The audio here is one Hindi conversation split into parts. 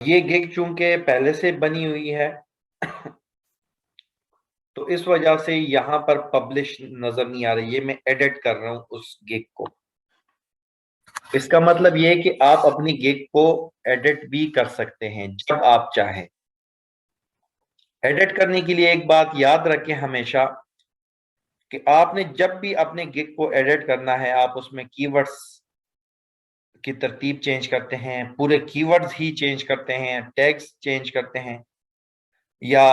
ये गिग चूंकि पहले से बनी हुई है तो इस वजह से यहाँ पर पब्लिश नजर नहीं आ रही है। मैं एडिट कर रहा हूं उस गिग को। इसका मतलब ये है कि आप अपनी गिग को एडिट भी कर सकते हैं जब आप चाहें। एडिट करने के लिए एक बात याद रखें हमेशा कि आपने जब भी अपने गिग को एडिट करना है, आप उसमें कीवर्ड्स की तरतीब चेंज करते हैं, पूरे कीवर्ड्स ही चेंज करते हैं, टैग्स चेंज करते हैं, या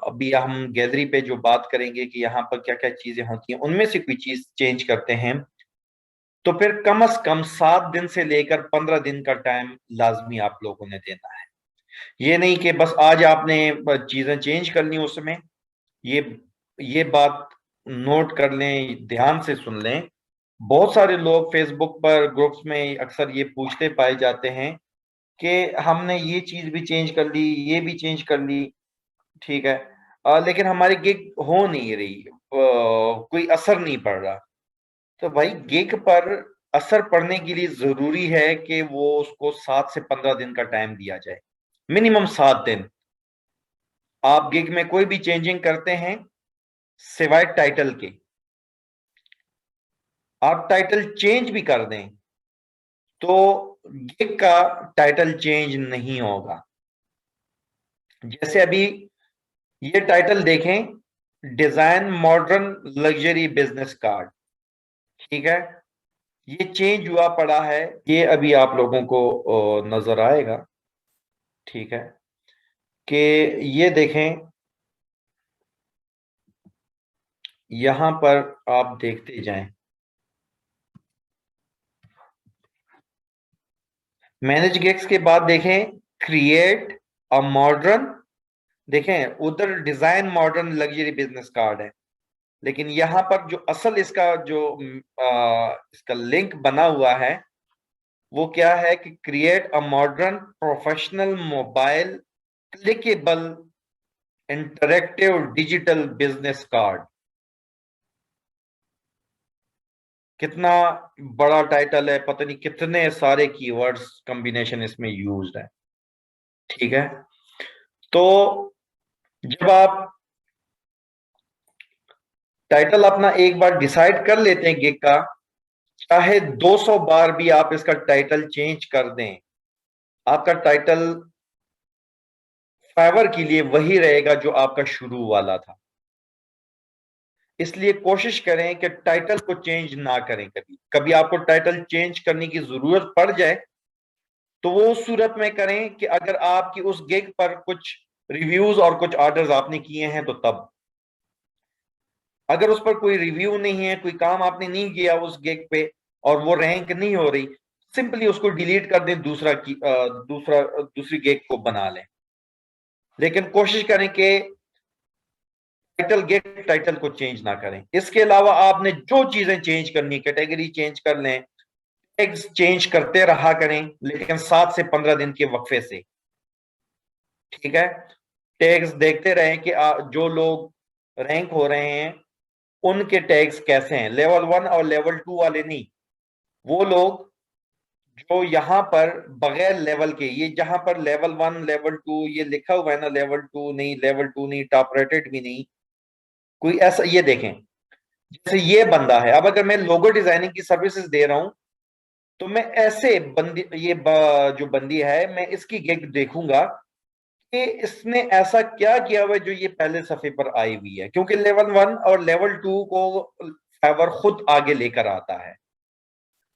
अभी हम गैलरी पे जो बात करेंगे कि यहाँ पर क्या क्या चीजें होती हैं, उनमें से कोई चीज चेंज करते हैं, तो फिर कम से कम 7 दिन से लेकर 15 दिन का टाइम लाजमी आप लोगों ने देना है। ये नहीं कि बस आज आपने चीजें चेंज कर ली उसमें। ये ये बात नोट कर लें, ध्यान से सुन लें। बहुत सारे लोग फेसबुक पर ग्रुप्स में अक्सर ये पूछते पाए जाते हैं कि हमने ये चीज भी चेंज कर ली, ये भी चेंज कर ली, ठीक है, लेकिन हमारी गिग हो नहीं रही, कोई असर नहीं पड़ रहा। तो भाई गिग पर असर पड़ने के लिए जरूरी है कि वो उसको 7 से 15 दिन का टाइम दिया जाए, मिनिमम 7 दिन। आप गिग में कोई भी चेंजिंग करते हैं सिवाय टाइटल के, आप टाइटल चेंज भी कर दें तो गिग का टाइटल चेंज नहीं होगा। जैसे अभी ये टाइटल देखें, design modern luxury business card, ठीक है, ये चेंज हुआ पड़ा है। ये अभी आप लोगों को नजर आएगा, ठीक है, कि ये देखें, यहां पर आप देखते जाएं, मैनेज गिग्स के बाद देखें क्रिएट अ मॉडर्न, देखें उधर design modern luxury business card है, लेकिन यहां पर जो असल इसका जो इसका लिंक बना हुआ है वो क्या है कि create a modern professional mobile clickable interactive digital business card. कितना बड़ा टाइटल है, पता नहीं कितने सारे कीवर्ड्स कॉम्बिनेशन इसमें यूज्ड है, ठीक है। तो जब आप टाइटल अपना एक बार डिसाइड कर लेते हैं गिग का, चाहे 200 बार भी आप इसका टाइटल चेंज कर दें, आपका टाइटल फाइवर के लिए वही रहेगा जो आपका शुरू वाला था। इसलिए कोशिश करें कि टाइटल को चेंज ना करें। कभी कभी आपको टाइटल चेंज करने की जरूरत पड़ जाए तो वो उस सूरत में करें कि अगर आपकी उस गिग पर कुछ रिव्यूज और कुछ ऑर्डर्स आपने किए हैं तो तब। अगर उस पर कोई रिव्यू नहीं है, कोई काम आपने नहीं किया उस गिग पे और वो रैंक नहीं हो रही, सिंपली उसको डिलीट कर दें, दूसरी गिग को बना लें। लेकिन कोशिश करें कि टाइटल गिग टाइटल को चेंज ना करें। इसके अलावा आपने जो चीजें चेंज करनी, कैटेगरी चेंज कर लें, टैग्स चेंज करते रहा करें, लेकिन 7 से 15 दिन के वक्फे से, ठीक है। टैग्स देखते रहें कि जो लोग रैंक हो रहे हैं उनके टैग्स कैसे हैं, लेवल 1 और लेवल 2 वाले नहीं, वो लोग जो यहाँ पर बगैर लेवल के, ये जहां पर लेवल 1 लेवल 2 ये लिखा हुआ है ना, लेवल 2 नहीं, लेवल 2 नहीं, टॉप रेटेड भी नहीं, कोई ऐसा, ये देखें जैसे ये बंदा है। अब अगर मैं लोगो डिजाइनिंग की सर्विसेज दे रहा हूं तो मैं ऐसे बंदी, जो बंदी है, मैं इसकी गिग देखूंगा कि इसने ऐसा क्या किया हुआ है जो ये पहले सफे पर आई हुई है, क्योंकि लेवल 1 और लेवल 2 को फाइवर खुद आगे लेकर आता है,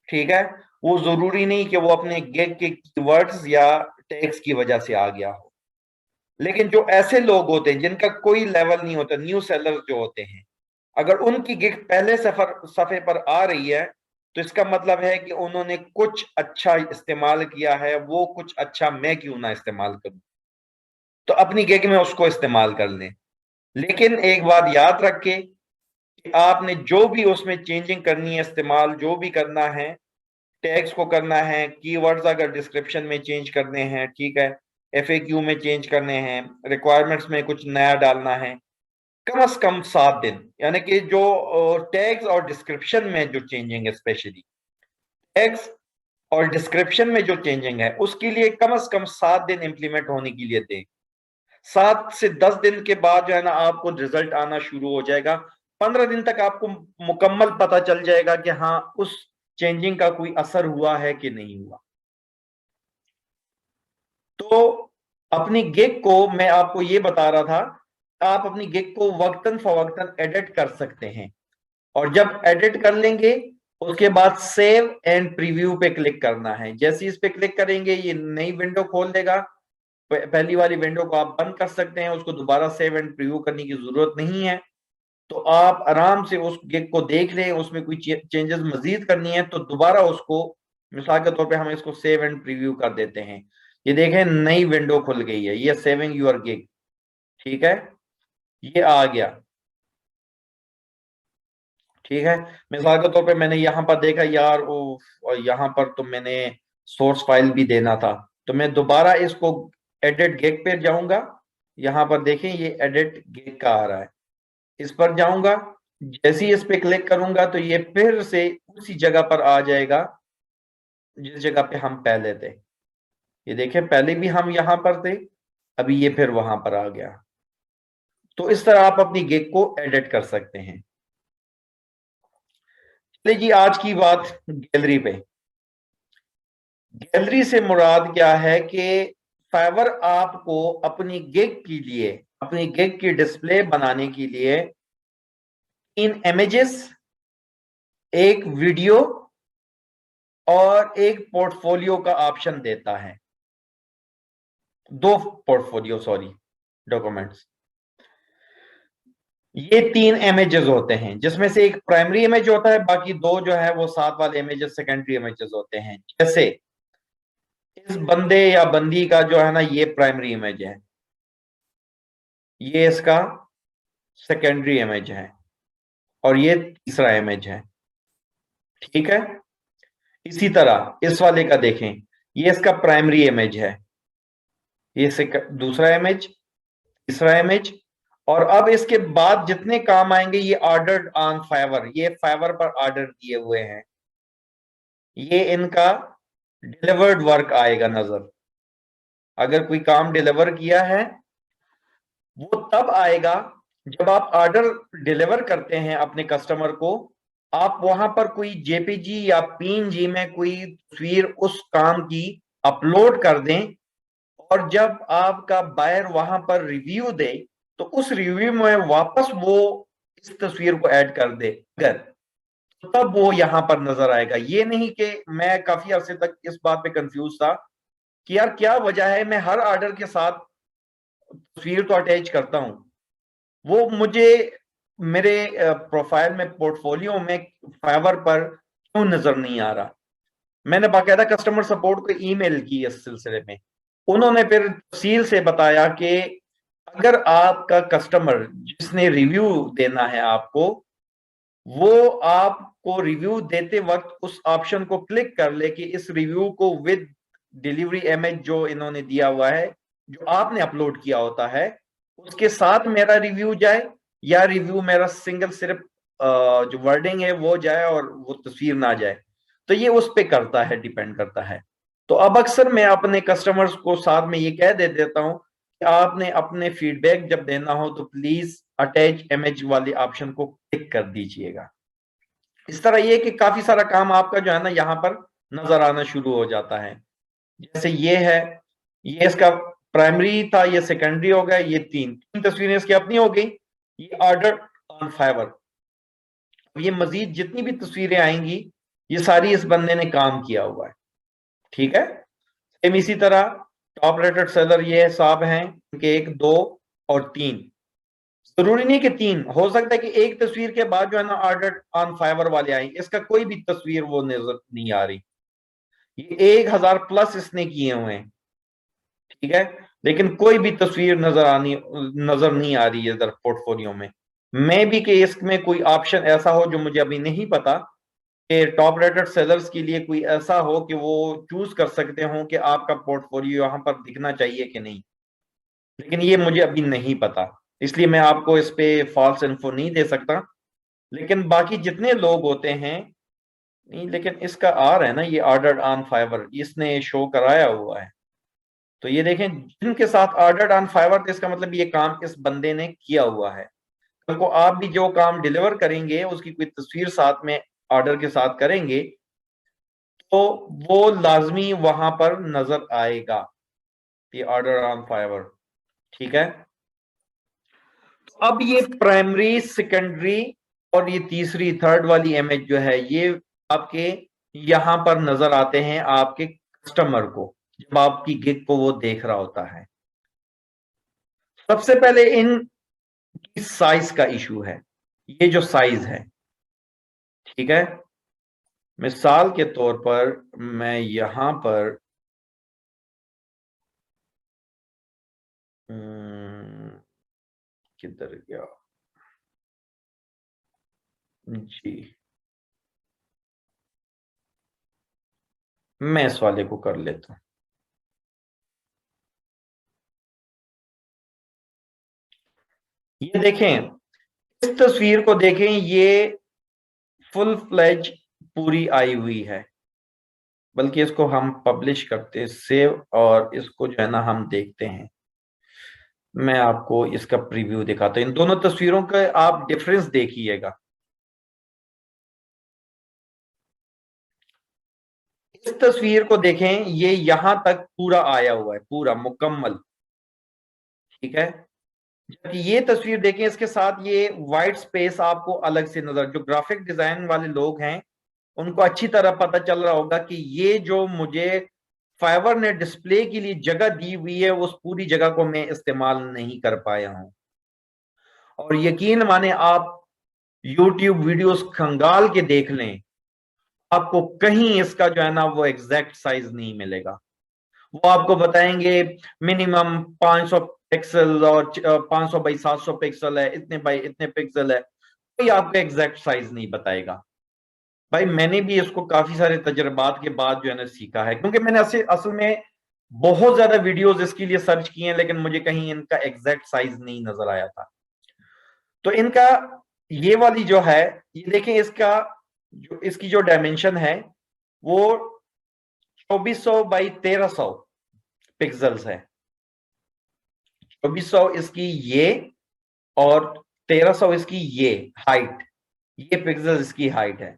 ठीक है। वो जरूरी नहीं कि वो अपने गिग के कीवर्ड्स या टैग्स की वजह से आ गया हो। लेकिन जो ऐसे लोग होते हैं जिनका कोई लेवल नहीं होता, न्यू सेलर्स जो होते हैं, अगर उनकी गिग पहले सफे पर आ रही है तो इसका मतलब है कि उन्होंने कुछ अच्छा इस्तेमाल किया है। वो कुछ अच्छा मैं क्यों ना इस्तेमाल करूं, तो अपनी गिग में उसको इस्तेमाल कर लें। लेकिन एक बात याद रखें कि आपने जो भी उसमें चेंजिंग करनी है, इस्तेमाल जो भी करना है, टैग्स को करना है, कीवर्ड्स अगर डिस्क्रिप्शन में चेंज करने हैं, ठीक है, एफएक्यू में चेंज करने हैं, रिक्वायरमेंट्स में कुछ नया डालना है, कम से कम 7 दिन। यानी कि जो टैग्स और डिस्क्रिप्शन में जो चेंजिंग है, स्पेशली टैग्स और डिस्क्रिप्शन में जो चेंजिंग है उसके लिए कम से कम 7 दिन इंप्लीमेंट होने के लिए दें। 7 से 10 दिन के बाद जो है ना आपको रिजल्ट आना शुरू हो जाएगा। 15 दिन तक आपको मुकम्मल पता चल जाएगा कि हाँ उस चेंजिंग का कोई असर हुआ है कि नहीं हुआ। तो अपनी गिग को मैं आपको ये बता रहा था, आप अपनी गिग को वक्तन फवक्तन एडिट कर सकते हैं, और जब एडिट कर लेंगे उसके बाद सेव एंड प्रीव्यू पे क्लिक करना है। जैसे इस पे क्लिक करेंगे ये नई विंडो खोल देगा। पहली वाली विंडो को आप बंद कर सकते हैं, उसको दोबारा सेव एंड प्रीव्यू करने की जरूरत नहीं है। तो आप आराम से उस गिग को देख लें, उसमें कोई चेंजेस मजीद करनी है तो दोबारा उसको, मिसाल के तौर पे हम इसको सेव एंड प्रीव्यू कर देते हैं। ये देखें नई विंडो खुल गई है, ये सेविंग यूर गिग, ठीक है, ये आ गया। ठीक है, मिसाल के तौर पे मैंने यहाँ पर देखा यार वो, और यहाँ पर तो मैंने सोर्स फाइल भी देना था, तो मैं दोबारा इसको एडिट गिग पे जाऊंगा। यहाँ पर देखें ये एडिट गिग का आ रहा है, इस पर जाऊंगा। जैसे ही इस पे क्लिक करूंगा तो ये फिर से उसी जगह पर आ जाएगा जिस जगह पे हम पहले थे। ये देखें पहले भी हम यहाँ पर थे, अभी ये फिर वहां पर आ गया। तो इस तरह आप अपनी गिग को एडिट कर सकते हैं। चलिए जी, आज की बात गैलरी पे। गैलरी से मुराद क्या है कि फाइवर आपको अपनी गिग के लिए, अपनी गिग की डिस्प्ले बनाने के लिए इन इमेजेस, एक वीडियो और एक पोर्टफोलियो का ऑप्शन देता है। दो पोर्टफोलियो, सॉरी, डॉक्यूमेंट्स। ये 3 इमेजेस होते हैं जिसमें से एक प्राइमरी इमेज होता है, बाकी दो जो है वो साथ वाले इमेजेस सेकेंडरी इमेजेस होते हैं। जैसे इस बंदे या बंदी का जो है ना ये प्राइमरी इमेज है, ये इसका सेकेंडरी इमेज है, और ये तीसरा इमेज है। ठीक है, इसी तरह इस वाले का देखें, ये इसका प्राइमरी इमेज है, ये दूसरा इमेज, तीसरा इमेज। और अब इसके बाद जितने काम आएंगे ये ऑर्डर्ड ऑन फाइवर, ये फाइवर पर ऑर्डर दिए हुए हैं, ये इनका डिलीवर्ड वर्क आएगा नजर। अगर कोई काम डिलीवर किया है वो तब आएगा जब आप ऑर्डर डिलीवर करते हैं अपने कस्टमर को, आप वहां पर कोई जेपीजी या पीएनजी में कोई तस्वीर उस काम की अपलोड कर दें, और जब आपका बायर वहां पर रिव्यू दे तो उस रिव्यू में वापस वो इस तस्वीर को ऐड कर दे, अगर तो तब वो यहां पर नजर आएगा। ये नहीं कि मैं काफी अरसे तक इस बात पे कंफ्यूज था कि यार क्या वजह है मैं हर ऑर्डर के साथ तस्वीर तो अटैच करता हूं, वो मुझे मेरे प्रोफाइल में, पोर्टफोलियो में फाइवर पर क्यों नजर नहीं आ रहा। मैंने बाकायदा कस्टमर सपोर्ट को ईमेल की इस सिलसिले में। उन्होंने फिर तफसील से बताया कि अगर आपका कस्टमर जिसने रिव्यू देना है आपको, वो आपको रिव्यू देते वक्त उस ऑप्शन को क्लिक कर ले कि इस रिव्यू को विद डिलीवरी इमेज जो इन्होंने दिया हुआ है, जो आपने अपलोड किया होता है, उसके साथ मेरा रिव्यू जाए, या रिव्यू मेरा सिंगल सिर्फ जो वर्डिंग है वो जाए और वो तस्वीर ना जाए। तो ये उस पे करता है, डिपेंड करता है। तो अब अक्सर मैं अपने कस्टमर्स को साथ में ये कह दे देता हूँ कि आपने अपने फीडबैक जब देना हो तो प्लीज अटैच इमेज वाले ऑप्शन को क्लिक कर दीजिएगा। इस तरह ये कि काफी सारा काम आपका जो है ना यहाँ पर नजर आना शुरू हो जाता है। जैसे ये है, ये इसका प्राइमरी था, ये सेकेंडरी हो गया, ये तीन तीन तस्वीरें इसकी अपनी हो गई, ये ऑर्डर ऑन फाइवर। ये मजीद जितनी भी तस्वीरें आएंगी ये सारी इस बंदे ने काम किया हुआ है। ठीक है, सेम इसी तरह टॉप रेटेड सेलर ये साहब हैं, इनके 1, 2 और 3। जरूरी नहीं कि 3, हो सकता है कि एक तस्वीर के बाद जो है ना ऑर्डर ऑन फाइवर वाले आए, इसका कोई भी तस्वीर वो नजर नहीं आ रही। ये 1000 प्लस इसने किए हुए हैं, ठीक है, लेकिन कोई भी तस्वीर नजर नहीं आ रही है इधर पोर्टफोलियो में। मे भी कि इसमें कोई ऑप्शन ऐसा हो जो मुझे अभी नहीं पता, कि टॉप रेटेड सेलर्स के लिए कोई ऐसा हो कि वो चूज कर सकते हो कि आपका पोर्टफोलियो यहाँ पर दिखना चाहिए कि नहीं, लेकिन ये मुझे अभी नहीं पता, इसलिए मैं आपको इस पे फॉल्स इन्फो नहीं दे सकता। लेकिन बाकी जितने लोग होते हैं नहीं, लेकिन इसका आ रहा है ना, ये ऑर्डर्ड ऑन फाइवर, इसने शो कराया हुआ है। तो ये देखें, जिनके साथ ऑर्डर्ड ऑन फाइवर थे, इसका मतलब ये काम इस बंदे ने किया हुआ है। कल को आप भी जो काम डिलीवर करेंगे उसकी कोई तस्वीर साथ में ऑर्डर के साथ करेंगे, तो वो लाजमी वहां पर नजर आएगा, ये ऑर्डर ऑन फाइवर। ठीक है। अब ये प्राइमरी, सेकेंडरी और ये तीसरी, थर्ड वाली इमेज जो है, ये आपके यहां पर नजर आते हैं आपके कस्टमर को, जब आपकी गिग को वो देख रहा होता है। सबसे पहले इन साइज का इशू है, ये जो साइज है। ठीक है। मिसाल के तौर पर मैं यहां पर किधर गया जी, मैं इस वाले को कर लेता हूं। ये देखें, इस तस्वीर को देखें, ये फुल फ्लेज पूरी आई हुई है। बल्कि इसको हम पब्लिश करते, सेव, और इसको जो है ना हम देखते हैं। मैं आपको इसका प्रीव्यू दिखाता हूं, इन दोनों तस्वीरों का आप डिफरेंस देखिएगा। इस तस्वीर को देखें, ये यहां तक पूरा आया हुआ है, पूरा मुकम्मल। ठीक है। जबकि ये तस्वीर देखें, इसके साथ ये वाइट स्पेस आपको अलग से नजर, जो ग्राफिक डिजाइन वाले लोग हैं उनको अच्छी तरह पता चल रहा होगा कि ये जो मुझे फाइवर ने डिस्प्ले के लिए जगह दी हुई है, उस पूरी जगह को मैं इस्तेमाल नहीं कर पाया हूं। और यकीन माने, आप यूट्यूब वीडियोस खंगाल के देख लें, आपको कहीं इसका जो है ना वो एग्जैक्ट साइज नहीं मिलेगा। वो आपको बताएंगे मिनिमम 500 पिक्सल और 500 बाई 700 पिक्सल है, इतने बाई इतने पिक्सल है, कोई आपको एग्जैक्ट साइज नहीं बताएगा। भाई मैंने भी इसको काफी सारे तजर्बात के बाद जो है ना सीखा है, क्योंकि मैंने असल में बहुत ज्यादा वीडियोस इसके लिए सर्च किए हैं, लेकिन मुझे कहीं इनका एग्जैक्ट साइज नहीं नजर आया था। तो इनका ये वाली जो है, ये देखें, इसका जो इसकी जो डायमेंशन है वो 2400 बाई 1300 पिक्सल्स है। 2400 इसकी ये, और 1300 इसकी ये हाइट, ये पिक्सल्स इसकी हाइट है।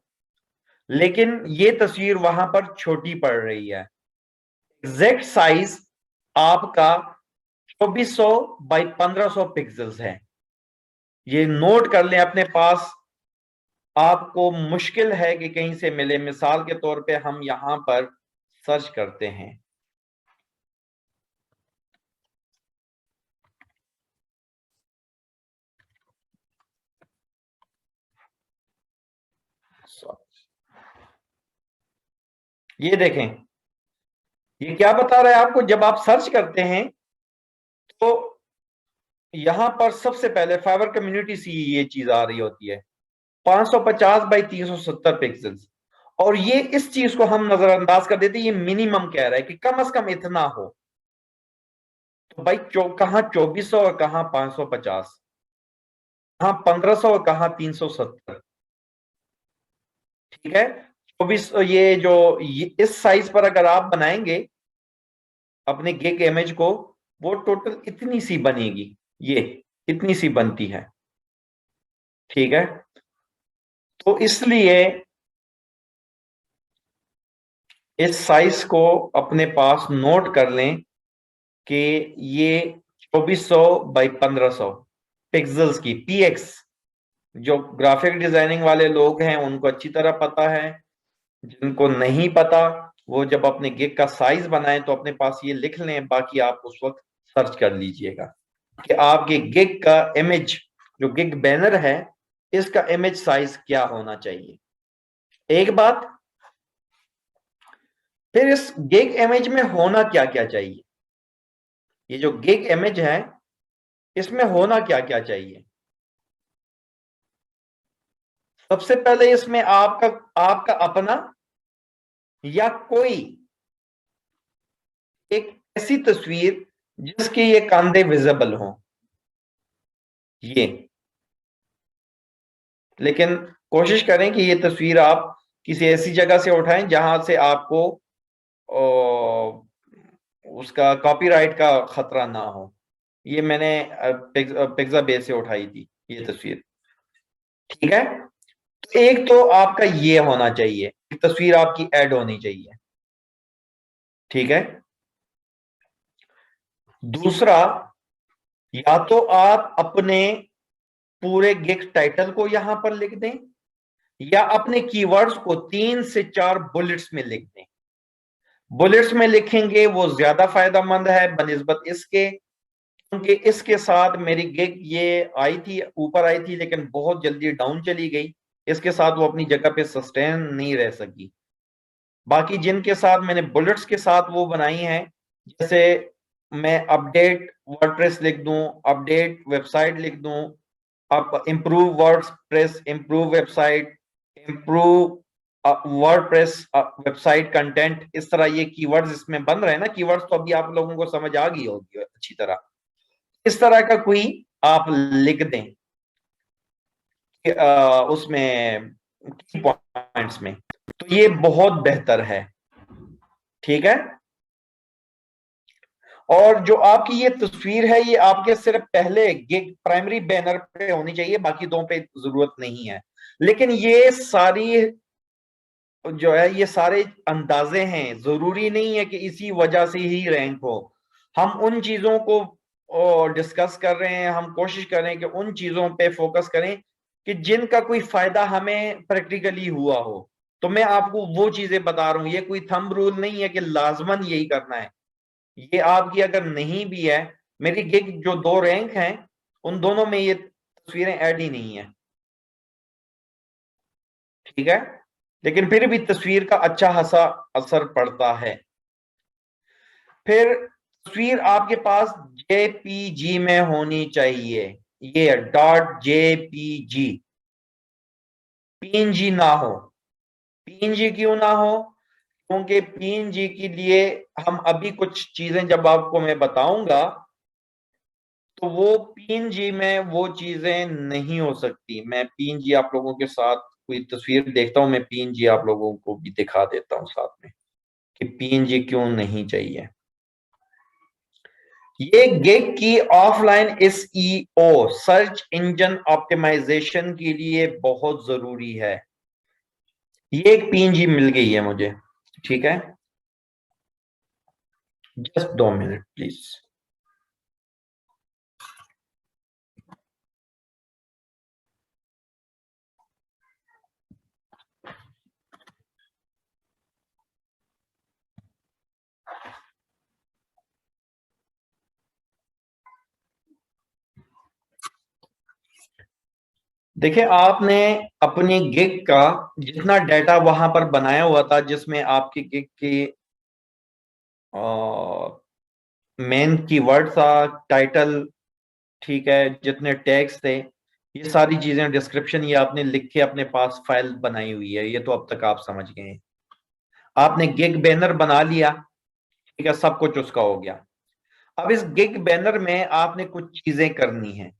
लेकिन ये तस्वीर वहां पर छोटी पड़ रही है। एग्जैक्ट साइज आपका 2400 बाई 1500 पिक्सल्स है। ये नोट कर लें अपने पास, आपको मुश्किल है कि कहीं से मिले। मिसाल के तौर पे हम यहां पर सर्च करते हैं, ये देखें, ये क्या बता रहा है आपको, जब आप सर्च करते हैं तो यहां पर सबसे पहले फाइबर कम्युनिटी से ये चीज आ रही होती है, 550 बाई 370 पिक्सल्स। और ये इस चीज को हम नजरअंदाज कर देते हैं, ये मिनिमम कह रहा है कि कम से कम इतना हो। तो भाई कहां 2400 और कहां 550, कहां 1500 और कहां 370। ठीक है। 24, ये जो इस साइज पर अगर आप बनाएंगे अपने गिग इमेज को, वो टोटल इतनी सी बनेगी, ये इतनी सी बनती है। ठीक है। तो इसलिए इस साइज को अपने पास नोट कर लें कि ये 2400 बाई 1500 पिक्सल्स की पीएक्स, जो ग्राफिक डिजाइनिंग वाले लोग हैं उनको अच्छी तरह पता है। जिनको नहीं पता, वो जब अपने गिग का साइज बनाए तो अपने पास ये लिख लें, बाकी आप उस वक्त सर्च कर लीजिएगा कि आपके गिग का इमेज, जो गिग बैनर है, इसका इमेज साइज क्या होना चाहिए। एक बात, फिर इस गिग इमेज में होना क्या क्या चाहिए। ये जो गिग इमेज है, इसमें होना क्या क्या चाहिए। सबसे पहले इसमें आपका आपका अपना या कोई एक ऐसी तस्वीर जिसके ये कंधे विजिबल हों, ये। लेकिन कोशिश करें कि ये तस्वीर आप किसी ऐसी जगह से उठाएं जहां से आपको उसका कॉपीराइट का खतरा ना हो। ये मैंने पिक्सा बे से उठाई थी ये तस्वीर। ठीक है, तो एक तो आपका ये होना चाहिए, तस्वीर आपकी ऐड होनी चाहिए। ठीक है, दूसरा, या तो आप अपने पूरे गिग टाइटल को यहां पर लिख दें, या अपने कीवर्ड्स को 3 से 4 बुलेट्स में लिख दें। बुलेट्स में लिखेंगे वो ज्यादा फायदेमंद है बनिस्बत इसके, क्योंकि इसके साथ मेरी गिग ये आई थी, ऊपर आई थी, लेकिन बहुत जल्दी डाउन चली गई। इसके साथ वो अपनी जगह पे सस्टेन नहीं रह सकी। बाकी जिनके साथ मैंने बुलेट्स के साथ वो बनाई हैं, जैसे मैं अपडेट वर्डप्रेस लिख दूं, अपडेट वेबसाइट लिख दूं, अब improve WordPress, improve website, improve WordPress website content, इस तरह ये कीवर्ड्स इसमें बन रहे हैं ना। कीवर्ड्स तो अभी आप लोगों को समझ आ गई होगी अच्छी तरह। इस तरह का कोई आप लिख दें उसमें की पॉइंट्स में, तो ये बहुत बेहतर है। ठीक है, और जो आपकी ये तस्वीर है ये आपके सिर्फ पहले गिग प्राइमरी बैनर पे होनी चाहिए, बाकी दो पे जरूरत नहीं है। लेकिन ये सारी जो है ये सारे अंदाजे हैं, जरूरी नहीं है कि इसी वजह से ही रैंक हो। हम उन चीजों को डिस्कस कर रहे हैं, हम कोशिश कर रहे हैं कि उन चीजों पे फोकस करें कि जिनका कोई फायदा हमें प्रैक्टिकली हुआ हो। तो मैं आपको वो चीजें बता रहा हूं, ये कोई थंब रूल नहीं है कि लाजमन यही करना है। ये आपकी अगर नहीं भी है, मेरी गिग जो 2 रैंक हैं उन दोनों में ये तस्वीरें ऐड ही नहीं है। ठीक है, लेकिन फिर भी तस्वीर का अच्छा खासा असर पड़ता है। फिर तस्वीर आपके पास जेपीजी में होनी चाहिए, ये डॉट जेपीजी, पीएनजी ना हो। पीएनजी क्यों ना हो? क्योंकि पीएनजी के लिए हम अभी कुछ चीजें जब आपको मैं बताऊंगा, तो वो पीएनजी में वो चीजें नहीं हो सकती। मैं पीएनजी आप लोगों के साथ कोई तस्वीर देखता हूं, मैं पीएनजी आप लोगों को भी दिखा देता हूं साथ में कि पीएनजी क्यों नहीं चाहिए। ये गिग की offline SEO, search engine optimisation के लिए बहुत जरूरी है। ये एक पीएनजी मिल गई है मुझे। ठीक है, जस्ट 2 मिनट प्लीज। देखिए, आपने अपनी गिग का जितना डाटा वहां पर बनाया हुआ था, जिसमें आपकी गिग की मेन कीवर्ड था, टाइटल, ठीक है, जितने टैग्स थे, ये सारी चीजें, डिस्क्रिप्शन, ये आपने लिख के अपने पास फाइल बनाई हुई है। ये तो अब तक आप समझ गए हैं। आपने गिग बैनर बना लिया, ठीक है, सब कुछ उसका हो गया। अब इस गिग बैनर में आपने कुछ चीजें करनी है।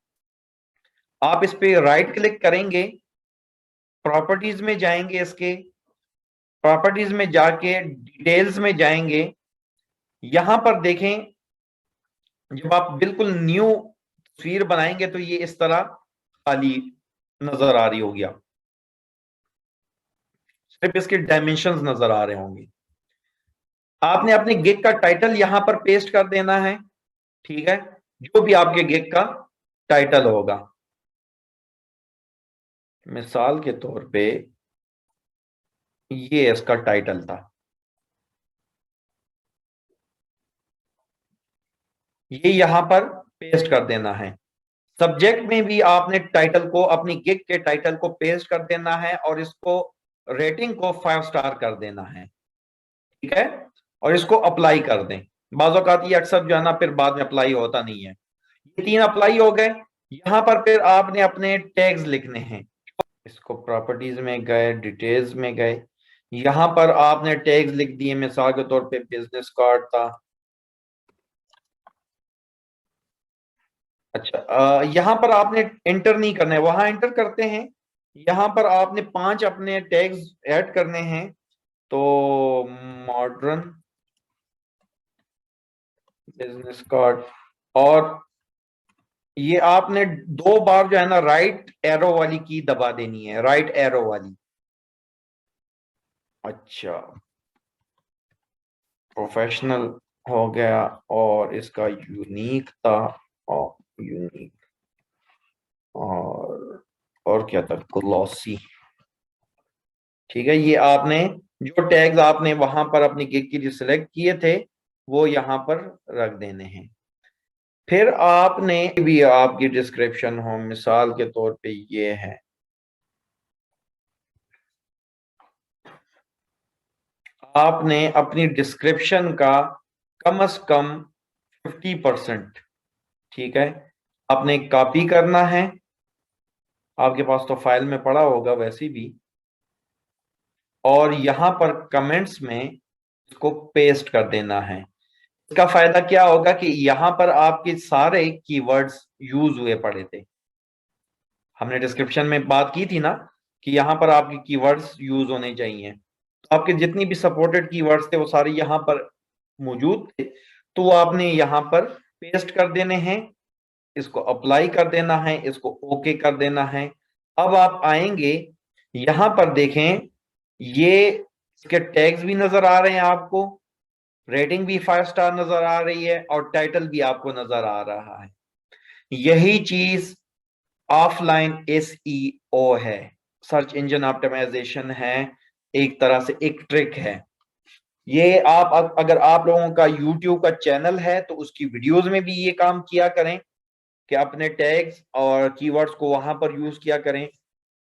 आप इस पे राइट क्लिक करेंगे, प्रॉपर्टीज में जाएंगे, इसके प्रॉपर्टीज में जाके डिटेल्स में जाएंगे। यहां पर देखें, जब आप बिल्कुल न्यू तस्वीर बनाएंगे तो ये इस तरह खाली नजर आ रही होगी, आप सिर्फ इसके डायमेंशंस नजर आ रहे होंगे। आपने अपने गिग का टाइटल यहां पर पेस्ट कर देना है। ठीक है, जो भी आपके गिग का टाइटल होगा, मिसाल के तौर पे ये इसका टाइटल था, ये यहां पर पेस्ट कर देना है। सब्जेक्ट में भी आपने टाइटल को, अपनी गिग के टाइटल को पेस्ट कर देना है, और इसको रेटिंग को 5 स्टार कर देना है। ठीक है, और इसको अप्लाई कर दें। बाज़ औक़ात ये अक्सर जो है ना फिर बाद में अप्लाई होता नहीं है। ये 3 अप्लाई हो गए। यहां पर फिर आपने अपने टैग्स लिखने हैं। इसको प्रॉपर्टीज में गए, डिटेल्स में गए, यहां पर आपने टैग्स लिख दिए। मिसाल के तौर पे बिजनेस कार्ड था। अच्छा, यहां पर आपने एंटर नहीं करना है, वहां एंटर करते हैं। यहाँ पर आपने 5 अपने टैग्स ऐड करने हैं। तो मॉडर्न बिजनेस कार्ड, और ये आपने 2 बार जो है ना राइट एरो वाली की दबा देनी है, राइट एरो वाली। अच्छा, प्रोफेशनल हो गया, और इसका यूनिक था, और यूनिक, और क्या था, ग्लॉसी। ठीक है, ये आपने जो टैग्स आपने वहां पर अपनी गिग के लिए सिलेक्ट किए थे वो यहां पर रख देने हैं। फिर आपने भी आपकी डिस्क्रिप्शन हो, मिसाल के तौर पे ये है, आपने अपनी डिस्क्रिप्शन का कम से कम 50%, ठीक है, आपने कॉपी करना है। आपके पास तो फाइल में पड़ा होगा वैसे भी, और यहां पर कमेंट्स में इसको पेस्ट कर देना है। इसका फायदा क्या होगा कि यहां पर आपके सारे कीवर्ड्स यूज हुए पड़े थे। हमने डिस्क्रिप्शन में बात की थी ना कि यहां पर आपके कीवर्ड्स यूज होने चाहिए, तो आपके जितनी भी सपोर्टेड कीवर्ड्स थे वो सारे यहां पर मौजूद थे, तो वो आपने यहां पर पेस्ट कर देने हैं। इसको अप्लाई कर देना है, इसको ओके कर देना है। अब आप आएंगे यहां पर देखें, ये इसके टैग्स भी नजर आ रहे हैं आपको, रेटिंग भी 5 स्टार नजर आ रही है, और टाइटल भी आपको नजर आ रहा है। यही चीज ऑफलाइन एसईओ है, सर्च इंजन ऑप्टिमाइजेशन है, एक तरह से एक ट्रिक है। ये आप अगर आप लोगों का यूट्यूब का चैनल है तो उसकी वीडियोस में भी ये काम किया करें कि अपने टैग्स और कीवर्ड्स को वहां पर यूज किया करें,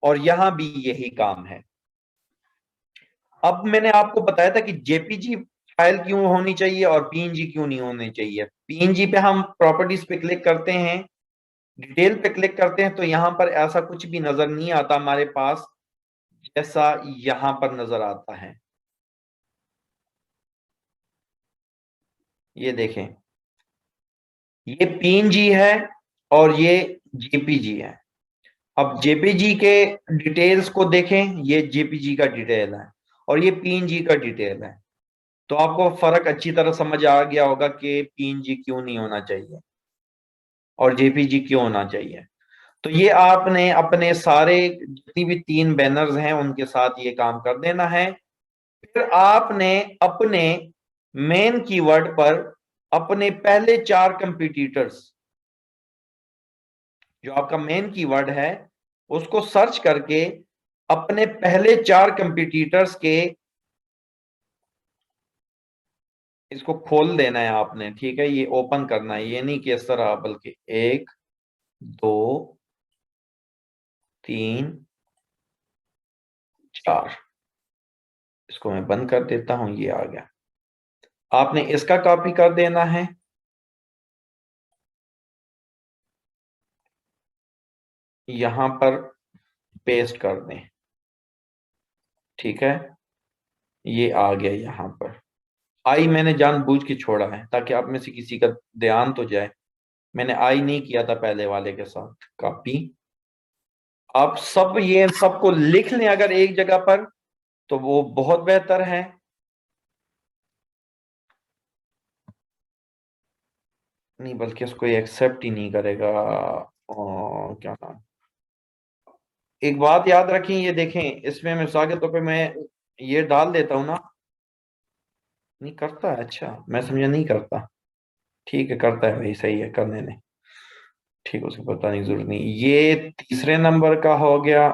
और यहां भी यही काम है। अब मैंने आपको बताया था कि जेपीजी फाइल क्यों होनी चाहिए और पीएनजी क्यों नहीं होनी चाहिए। पीएनजी पे हम प्रॉपर्टीज पे क्लिक करते हैं, डिटेल पे क्लिक करते हैं, तो यहां पर ऐसा कुछ भी नजर नहीं आता हमारे पास जैसा यहां पर नजर आता है। ये देखें, ये पीएनजी है और ये जेपीजी है। अब जेपीजी के डिटेल्स को देखें, ये जेपीजी का डिटेल है और ये पीएनजी का डिटेल है, तो आपको फर्क अच्छी तरह समझ आ गया होगा कि पीएनजी क्यों नहीं होना चाहिए और जेपीजी क्यों होना चाहिए। तो ये आपने अपने सारे जितनी भी 3 बैनर्स हैं उनके साथ ये काम कर देना है। फिर आपने अपने मेन कीवर्ड पर अपने पहले 4 कंपटीटर्स, जो आपका मेन कीवर्ड है, उसको सर्च करके अपने पहले 4 कंपटीटर्स के, इसको खोल देना है आपने, ठीक है, ये ओपन करना है, ये नहीं कि इस तरह, बल्कि 1 2 3 4। इसको मैं बंद कर देता हूं, ये आ गया। आपने इसका कॉपी कर देना है, यहां पर पेस्ट कर दें, ठीक है, ये आ गया यहां पर। आई मैंने जानबूझ के छोड़ा है ताकि आप में से किसी का ध्यान तो जाए, मैंने आई नहीं किया था पहले वाले के साथ कॉपी। आप सब ये सबको लिख लें अगर एक जगह पर, तो वो बहुत बेहतर है। नहीं, बल्कि उसको एक्सेप्ट ही नहीं करेगा। क्या नाम, एक बात याद रखें, ये देखें, इसमें मिसाल के तौर पे मैं ये डाल देता हूं ना, नहीं करता है, अच्छा मैं समझा नहीं करता, ठीक है करता है भाई, सही है, करने दें, ठीक है, उसको बताने की जरूरत नहीं। ये तीसरे नंबर का हो गया।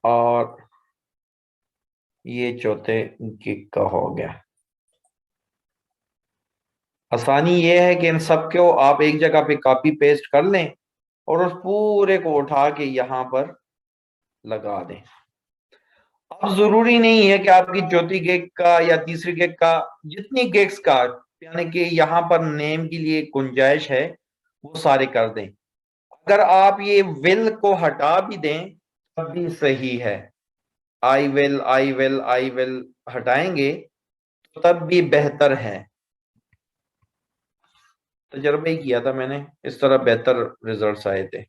और ये चौथे गिग का हो गया। आसानी ये है कि इन सबको आप एक जगह पे कॉपी पेस्ट कर लें और उस पूरे को उठा के यहां पर लगा दें। अब जरूरी नहीं है कि आपकी चौथी गिग का या तीसरी गिग का, जितनी गिग्स का यानी कि यहाँ पर नेम के लिए गुंजाइश है वो सारे कर दें। अगर आप ये विल को हटा भी दें तब भी सही है। आई विल हटाएंगे तो तब भी बेहतर है। तजर्बा ही किया था मैंने, इस तरह बेहतर रिजल्ट्स आए थे।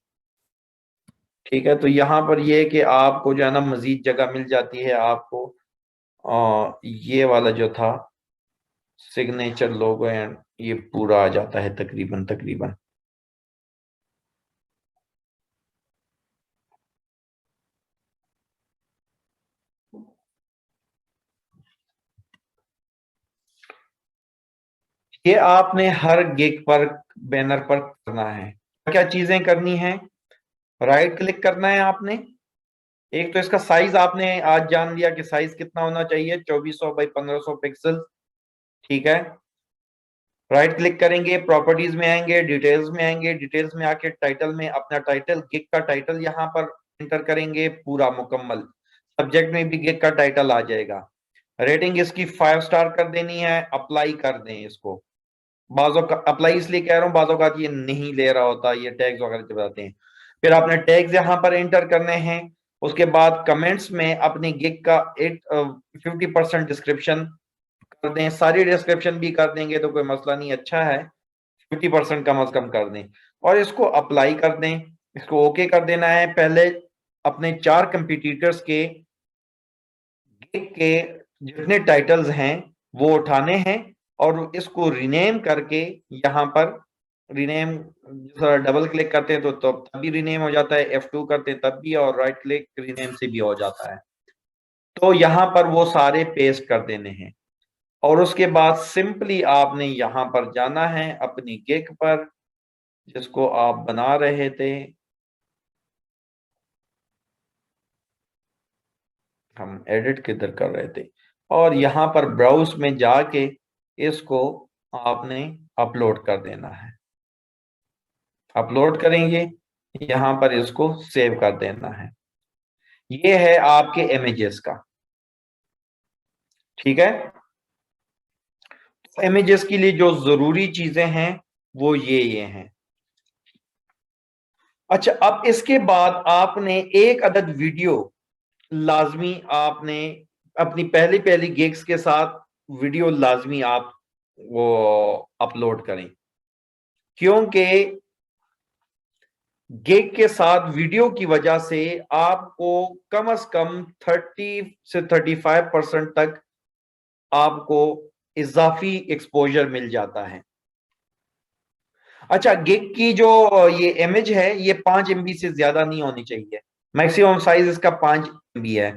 ठीक है, तो यहाँ पर ये है कि आपको जो है ना मजीद जगह मिल जाती है आपको। ये वाला जो था सिग्नेचर लोगो एंड ये पूरा आ जाता है तकरीबन तकरीबन। ये आपने हर गिग पर बैनर पर करना है। क्या चीजें करनी है? राइट क्लिक करना है आपने। एक तो इसका साइज आपने आज जान लिया कि साइज कितना होना चाहिए, 2400 बाई 1500 पिक्सल। ठीक है, राइट क्लिक करेंगे, प्रॉपर्टीज में आएंगे, डिटेल्स में आएंगे, डिटेल्स में आके टाइटल में अपना टाइटल, गिग का टाइटल यहाँ पर एंटर करेंगे पूरा मुकम्मल। सब्जेक्ट में भी गिग का टाइटल आ जाएगा। रेटिंग इसकी 5 स्टार कर देनी है, अप्लाई कर दें इसको। बाजों का अप्लाई इसलिए कह रहा हूँ, बाजों का ये नहीं ले रहा होता, ये टैग्स वगैरह जब आते हैं। फिर आपने टैग्स यहाँ पर एंटर करने हैं। उसके बाद कमेंट्स में अपनी गिग का 50% डिस्क्रिप्शन कर दें। सारी डिस्क्रिप्शन भी कर देंगे तो कोई मसला नहीं, अच्छा है। 50% कम अज कम कर दें और इसको अप्लाई कर दें। इसको ओके कर देना है। पहले अपने 4 कंपटीटर्स के गिग के जितने टाइटल्स हैं वो उठाने हैं और इसको रिनेम करके यहाँ पर रिनेम, डबल क्लिक करते हैं तो तब भी रिनेम हो जाता है, F2 करते हैं तब भी, और राइट क्लिक रिनेम से भी हो जाता है। तो यहाँ पर वो सारे पेस्ट कर देने हैं और उसके बाद सिंपली आपने यहाँ पर जाना है अपनी गिग पर जिसको आप बना रहे थे। हम एडिट किधर कर रहे थे, और यहाँ पर ब्राउज में जाके इसको आपने अपलोड कर देना है। अपलोड करेंगे, यहाँ पर इसको सेव कर देना है। ये है आपके इमेजेस का। ठीक है, इमेजेस के लिए जो जरूरी चीजें हैं वो ये हैं। अच्छा, अब इसके बाद आपने एक अदद वीडियो लाजमी आपने अपनी पहली पहली गिग्स के साथ वीडियो लाजमी आप वो अपलोड करें, क्योंकि गिग के साथ वीडियो की वजह से आपको कम से कम 30 से 35% तक आपको इजाफी एक्सपोजर मिल जाता है। अच्छा, गिग की जो ये इमेज है ये 5 MB से ज्यादा नहीं होनी चाहिए। मैक्सिमम साइज इसका 5 MB है।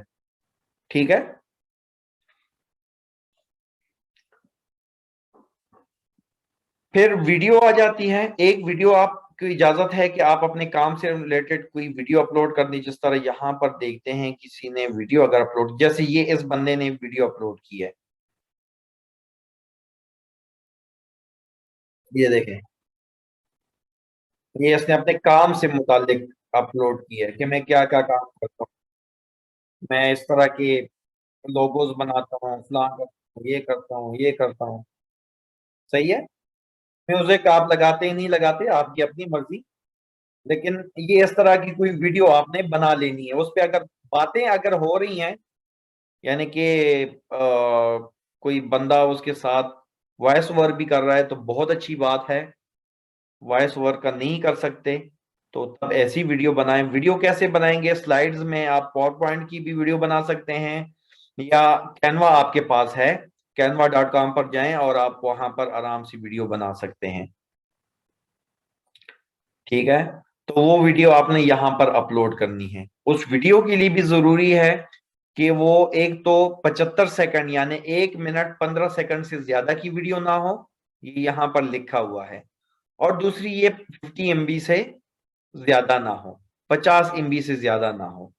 ठीक है, फिर वीडियो आ जाती है। एक वीडियो आपको इजाजत है कि आप अपने काम से रिलेटेड कोई वीडियो अपलोड कर दी, जिस तरह यहां पर देखते हैं किसी ने वीडियो अगर अपलोड, जैसे ये इस बंदे ने वीडियो अपलोड की है, ये देखें, ये इसने अपने काम से मुतालिक अपलोड की है कि मैं क्या क्या काम करता हूँ। मैं इस तरह के लोगोज बनाता हूँ, फलां करता हूँ, ये करता हूँ, ये करता हूँ। सही है, म्यूजिक आप लगाते ही नहीं लगाते आपकी अपनी मर्जी, लेकिन ये इस तरह की कोई वीडियो आपने बना लेनी है। उस पे अगर बातें अगर हो रही हैं, यानी कि कोई बंदा उसके साथ वॉइस ओवर भी कर रहा है तो बहुत अच्छी बात है। वॉइस ओवर का नहीं कर सकते तो तब ऐसी वीडियो बनाएं। वीडियो कैसे बनाएंगे? स्लाइड्स में आप पावर पॉइंट की भी वीडियो बना सकते हैं, या कैनवा आपके पास है, canva.com पर जाएं और आप वहां पर आराम से वीडियो बना सकते हैं। ठीक है, तो वो वीडियो आपने यहाँ पर अपलोड करनी है। उस वीडियो के लिए भी जरूरी है कि वो एक तो 75 सेकंड यानी 1 मिनट 15 सेकंड से ज्यादा की वीडियो ना हो, ये यहाँ पर लिखा हुआ है। और दूसरी ये 50 MB से ज्यादा ना हो, 50 MB से ज्यादा ना हो।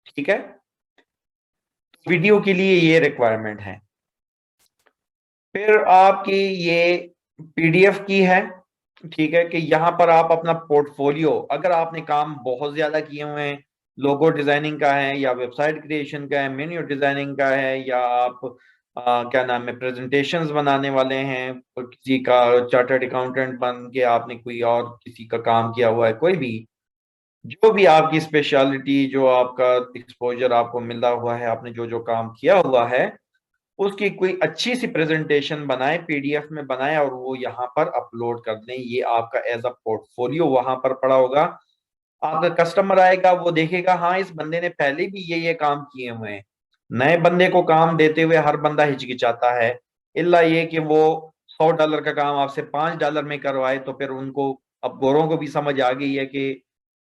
ठीक है, वीडियो के लिए ये रिक्वायरमेंट है। फिर आपकी ये PDF की है। ठीक है, कि यहाँ पर आप अपना पोर्टफोलियो, अगर आपने काम बहुत ज्यादा किए हुए हैं, लोगो डिजाइनिंग का है या वेबसाइट क्रिएशन का है, मेन्यू डिजाइनिंग का है, या आप क्या नाम है प्रेजेंटेशंस बनाने वाले हैं, और किसी का चार्टर्ड अकाउंटेंट बन के आपने कोई और किसी का काम किया हुआ है, कोई भी जो भी आपकी स्पेशलिटी, जो आपका एक्सपोजर आपको मिला हुआ है, आपने जो जो काम किया हुआ है, उसकी कोई अच्छी सी प्रेजेंटेशन बनाए, पीडीएफ में बनाए और वो यहाँ पर अपलोड कर दें। ये आपका एज अ पोर्टफोलियो वहां पर पड़ा होगा। आपका कस्टमर आएगा, वो देखेगा हाँ इस बंदे ने पहले भी ये काम किए हुए हैं। नए बंदे को काम देते हुए हर बंदा हिचकिचाता है, इल्ला ये कि वो $100 का काम आपसे $5 में करवाए, तो फिर उनको, अब गोरों को भी समझ आ गई है कि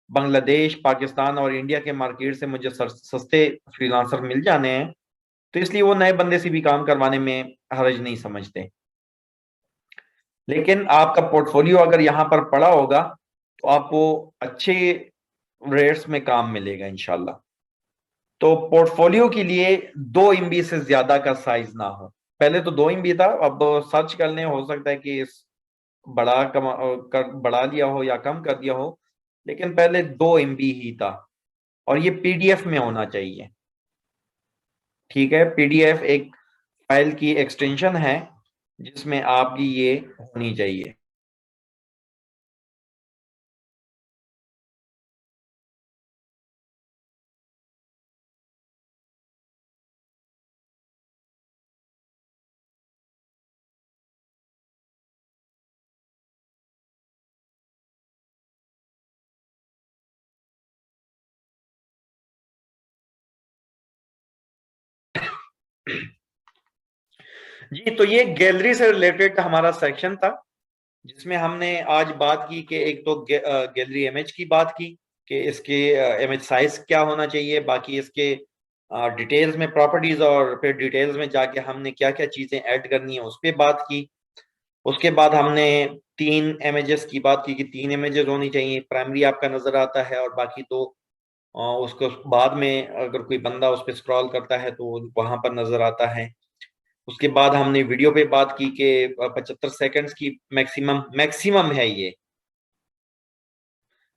बांग्लादेश, पाकिस्तान और इंडिया के मार्केट से मुझे सस्ते फ्रीलांसर मिल जाने हैं, तो इसलिए वो नए बंदे से भी काम करवाने में हर्ज नहीं समझते। लेकिन आपका पोर्टफोलियो अगर यहाँ पर पड़ा होगा तो आपको अच्छे रेट्स में काम मिलेगा इंशाल्लाह। तो पोर्टफोलियो के लिए 2 MB से ज्यादा का साइज ना हो। पहले तो 2 MB था, अब सर्च करने हो सकता है कि इस बढ़ा लिया हो या कम कर दिया हो, लेकिन पहले 2 MB ही था। और ये पीडीएफ में होना चाहिए। ठीक है, पीडीएफ एक फाइल की एक्सटेंशन है जिसमें आपकी ये होनी चाहिए। जी, तो ये गैलरी से रिलेटेड हमारा सेक्शन था, जिसमें हमने आज बात की कि एक तो गैलरी इमेज की बात की कि इसके इमेज साइज क्या होना चाहिए, बाकी इसके डिटेल्स में प्रॉपर्टीज, और फिर डिटेल्स में जाके हमने क्या क्या चीजें ऐड करनी है उस पर बात की। उसके बाद हमने 3 इमेजेस की बात की कि 3 इमेजेस होनी चाहिए, प्राइमरी आपका नजर आता है और बाकी दो उसको बाद में अगर कोई बंदा उस पर स्क्रॉल करता है तो वहां पर नजर आता है। उसके बाद हमने वीडियो पे बात की कि 75 सेकंड्स की मैक्सिमम मैक्सिमम है ये,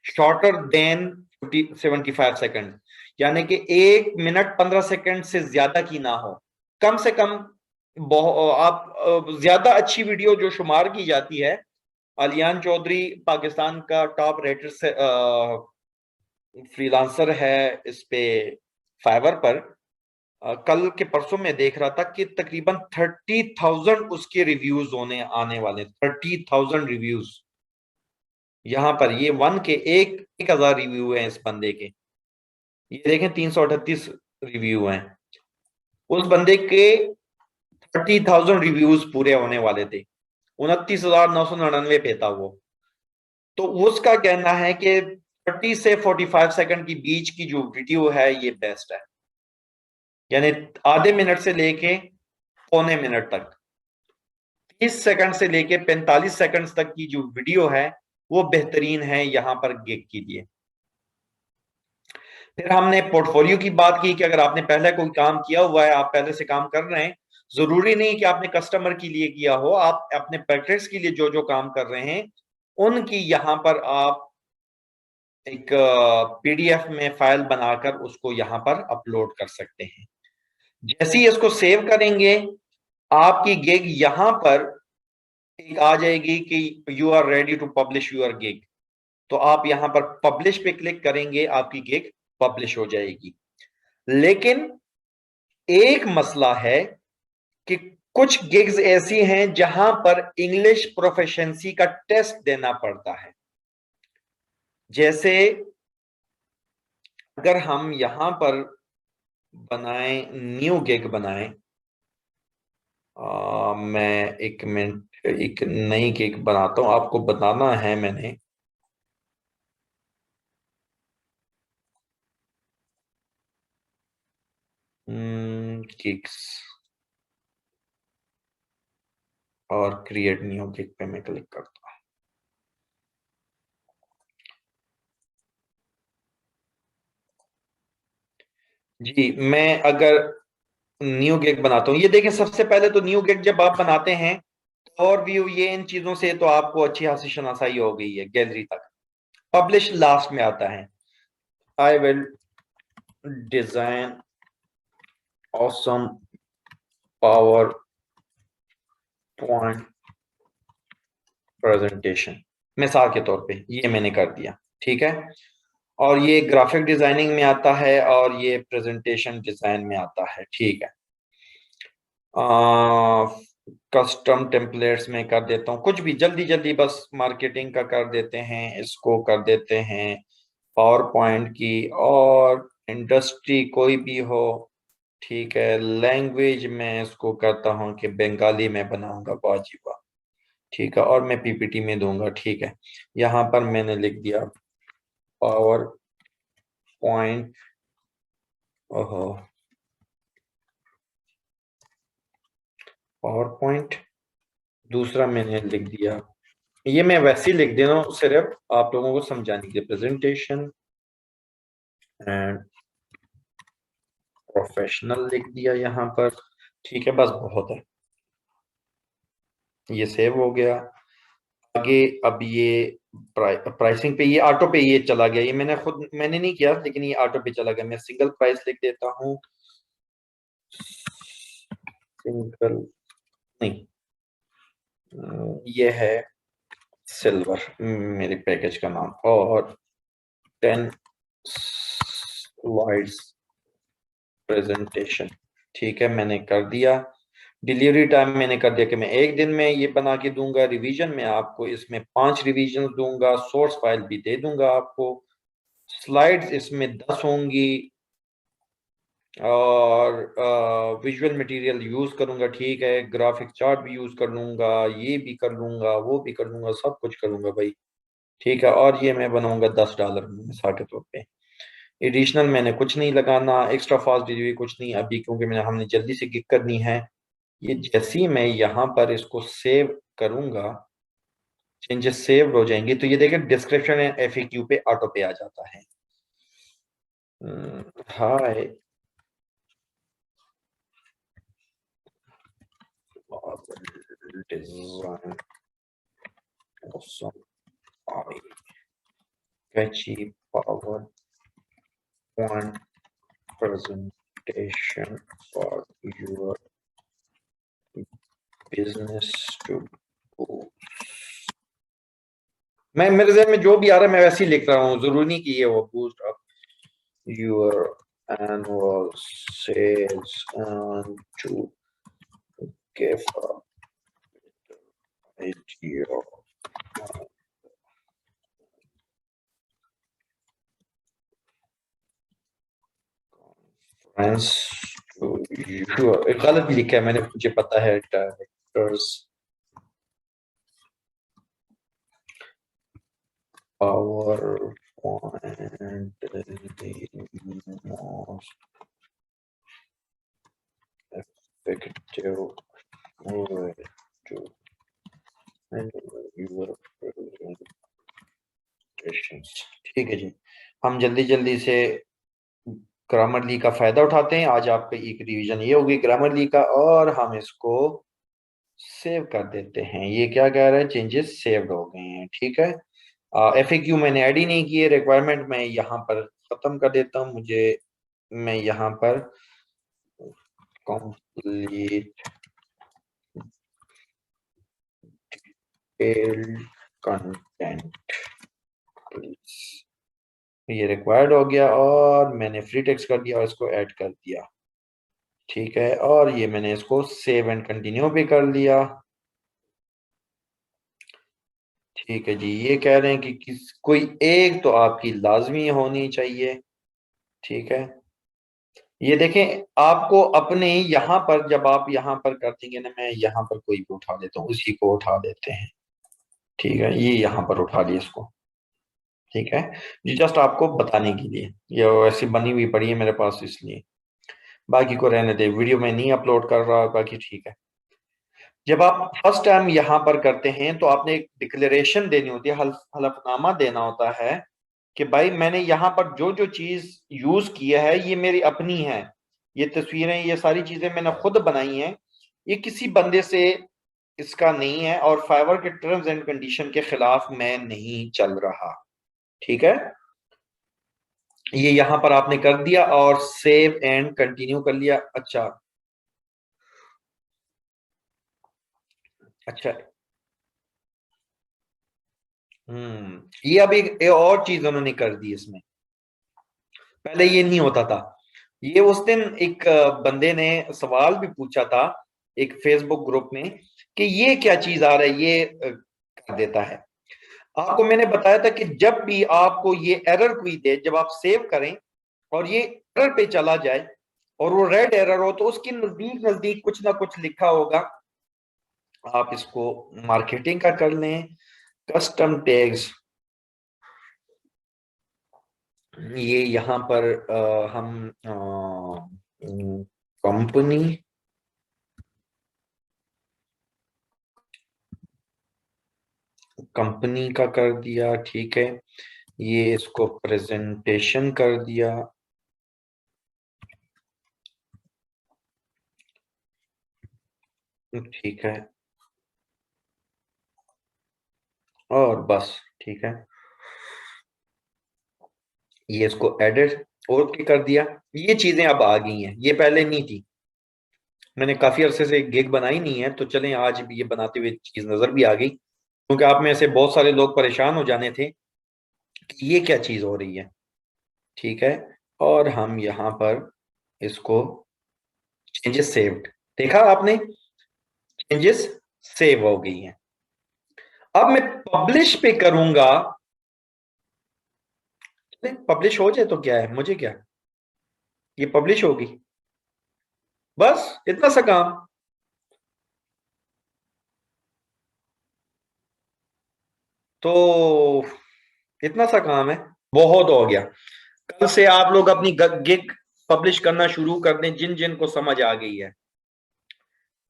शॉर्टर देन 75 सेकंड, यानी कि 1 मिनट 15 सेकंड से ज्यादा की ना हो, कम से कम। आप ज्यादा अच्छी वीडियो जो शुमार की जाती है, अलियान चौधरी पाकिस्तान का टॉप रेटेड फ्रीलांसर है इस पे, फाइवर पर। कल के परसों में देख रहा था कि तकरीबन 30,000 उसके रिव्यूज होने आने वाले, 30,000 रिव्यूज यहाँ पर। ये वन के 1,000 रिव्यू हैं इस बंदे के। ये देखें, 338 रिव्यू हैं उस बंदे के। 30,000 रिव्यूज पूरे होने वाले थे, 29,999 पे था वो। तो उसका कहना है कि 30 से 45 सेकंड की बीच की जो वीडियो है ये बेस्ट है, यानी आधे मिनट से लेके पौने मिनट तक, 30 सेकंड से लेके 45 सेकंड तक की जो वीडियो है वो बेहतरीन है यहाँ पर गिग के लिए। फिर हमने पोर्टफोलियो की बात की कि अगर आपने पहले कोई काम किया हुआ है, आप पहले से काम कर रहे हैं, जरूरी नहीं कि आपने कस्टमर के लिए किया हो, आप अपने प्रैक्टिस के लिए जो जो काम कर रहे हैं उनकी यहाँ पर आप एक पीडीएफ में फाइल बनाकर उसको यहाँ पर अपलोड कर सकते हैं। जैसे ही इसको सेव करेंगे, आपकी गिग यहाँ पर एक आ जाएगी कि you are ready to publish your gig. तो आप यहाँ पर पब्लिश पे क्लिक करेंगे, आपकी गिग पब्लिश हो जाएगी। लेकिन एक मसला है कि कुछ गिग्स ऐसी हैं जहां पर इंग्लिश प्रोफिशिएंसी का टेस्ट देना पड़ता है। जैसे अगर हम यहां पर बनाएं, न्यू गिग बनाएं, मैं एक मिनट एक नई गिग बनाता हूं, आपको बताना है मैंने। गिग्स और क्रिएट न्यू गिग पे मैं क्लिक करता हूं। जी, मैं अगर न्यू गिग बनाता हूँ, ये देखें, सबसे पहले तो न्यू गिग जब आप बनाते हैं, और व्यू ये इन चीजों से तो आपको अच्छी खासी शनासाई हो गई है गैलरी तक। पब्लिश लास्ट में आता है, I will design awesome power point presentation, मिसाल के तौर पे ये मैंने कर दिया। ठीक है, और ये ग्राफिक डिजाइनिंग में आता है और ये प्रेजेंटेशन डिजाइन में आता है, ठीक है। कस्टम टेम्पलेट्स में कर देता हूँ, कुछ भी जल्दी जल्दी बस मार्केटिंग का कर देते हैं, इसको कर देते हैं पावर पॉइंट की, और इंडस्ट्री कोई भी हो, ठीक है। लैंग्वेज में इसको करता हूँ कि बंगाली में बनाऊंगा, वाजिबा, ठीक है, और मैं पीपीटी में दूंगा, ठीक है। यहाँ पर मैंने लिख दिया पावर पॉइंट, ओहो, पावर पॉइंट, दूसरा मैंने लिख दिया, ये मैं वैसे ही लिख दे रहा हूँ सिर्फ आप लोगों को समझाने के लिए, प्रेजेंटेशन एंड प्रोफेशनल लिख दिया यहाँ पर, ठीक है, बस बहुत है। ये सेव हो गया। आगे अब ये प्राइसिंग पे, ये ऑटो पे ये चला गया, ये मैंने नहीं किया, लेकिन ये ऑटो पे चला गया। मैं सिंगल प्राइस लिख देता हूँ, सिंगल नहीं, ये है सिल्वर मेरे पैकेज का नाम, और 10 स्लाइड्स प्रेजेंटेशन, ठीक है, मैंने कर दिया। डिलीवरी टाइम मैंने कर दिया कि मैं एक दिन में ये बना के दूंगा। रिवीजन में आपको इसमें 5 रिवीजन दूंगा, सोर्स फाइल भी दे दूंगा आपको। स्लाइड्स इसमें 10 होंगी, और विजुअल मटेरियल यूज करूंगा, ठीक है, ग्राफिक चार्ट भी यूज कर लूंगा, ये भी कर लूंगा, वो भी कर लूंगा, सब कुछ कर लूंगा भाई, ठीक है। और ये मैं बनाऊंगा $10 में, मिसाल के तौर पे। एडिशनल मैंने कुछ नहीं लगाना, एक्स्ट्रा फास्ट डिलीवरी कुछ नहीं अभी, क्योंकि हमने जल्दी से गिग करनी है। ये जैसे ही मैं यहाँ पर इसको सेव करूंगा, चेंजेस सेव हो जाएंगे, तो ये देखिए डिस्क्रिप्शन एंड एफएक्यू पे ऑटो पे आ जाता है। हाय, design awesome, catchy power point presentation for your business to go। मैं मेरे ज़हन में जो भी आ रहा है मैं वैसे ही लिख रहा हूँ, जरूरी नहीं कि ये वो boost up your annual sales and to give an idea of conference to your, गलत भी लिखा है मैंने, मुझे पता है, directors power point the most effective way to handle your presentations, ठीक है जी। हम जल्दी जल्दी से ग्रामरली का फायदा उठाते हैं। आज आपका एक रिवीजन ये होगी ग्रामरली का, और हम इसको सेव कर देते हैं। ये क्या कह रहा है, चेंजेस सेव्ड हो गए हैं, ठीक है। एफएक्यू मैंने ऐड ही नहीं किए, रिक्वायरमेंट मैं यहाँ पर खत्म कर देता हूँ। मैं यहाँ पर कंप्लीट कंटेंट प्लीज, ये रिक्वायर्ड हो गया, और मैंने फ्री टेक्स्ट कर दिया और इसको ऐड कर दिया, ठीक है। और ये मैंने इसको सेव एंड कंटिन्यू भी कर लिया, ठीक है जी। ये कह रहे हैं कि कोई एक तो आपकी लाजमी होनी चाहिए, ठीक है। ये देखें, आपको अपने यहाँ पर, जब आप यहाँ पर कर देंगे ना, मैं यहाँ पर कोई भी उठा देता हूँ, उसी को उठा देते हैं, ठीक है। ये यहाँ पर उठा लिया इसको, ठीक है जी, जस्ट आपको बताने के लिए। ये ऐसी बनी हुई पड़ी है मेरे पास, इसलिए बाकी को रहने दे, वीडियो में नहीं अपलोड कर रहा, बाकी ठीक है। जब आप फर्स्ट टाइम यहाँ पर करते हैं तो आपने एक डिक्लेरेशन देनी होती है, हलफनामा देना होता है कि भाई मैंने यहाँ पर जो जो चीज यूज किया है ये मेरी अपनी है, ये तस्वीरें, ये सारी चीजें मैंने खुद बनाई हैं, ये किसी बंदे से इसका नहीं है, और फाइवर के टर्म्स एंड कंडीशन के खिलाफ मैं नहीं चल रहा, ठीक है। ये यहाँ पर आपने कर दिया और सेव एंड कंटिन्यू कर लिया। अच्छा, अच्छा, ये अब एक और चीज उन्होंने कर दी इसमें, पहले ये नहीं होता था। ये उस दिन एक बंदे ने सवाल भी पूछा था एक फेसबुक ग्रुप में कि ये क्या चीज आ रहा है, ये कर देता है। आपको मैंने बताया था कि जब भी आपको ये एरर कोई दे, जब आप सेव करें और ये एरर पे चला जाए और वो रेड एरर हो, तो उसके नजदीक नजदीक कुछ ना कुछ लिखा होगा। आप इसको मार्केटिंग का कर लें, कस्टम टैग्स, ये यहाँ पर हम कंपनी कंपनी का कर दिया, ठीक है। ये इसको प्रेजेंटेशन कर दिया, ठीक है। और बस, ठीक है, ये इसको एडिट ओके कर दिया। ये चीजें अब आ गई हैं, ये पहले नहीं थी। मैंने काफी अरसे से गिग बनाई नहीं है, तो चलें आज भी ये बनाते हुए चीज नजर भी आ गई, क्योंकि आप में से बहुत सारे लोग परेशान हो जाने थे कि ये क्या चीज हो रही है, ठीक है। और हम यहाँ पर इसको चेंजेस सेव्ड, देखा आपने, चेंजेस सेव हो गई हैं। अब मैं पब्लिश पे करूंगा, पब्लिश हो जाए तो क्या है, मुझे क्या, ये पब्लिश होगी, बस इतना सा काम। तो इतना सा काम है, बहुत हो गया। कल से आप लोग अपनी गिग पब्लिश करना शुरू कर दें, जिन जिन को समझ आ गई है।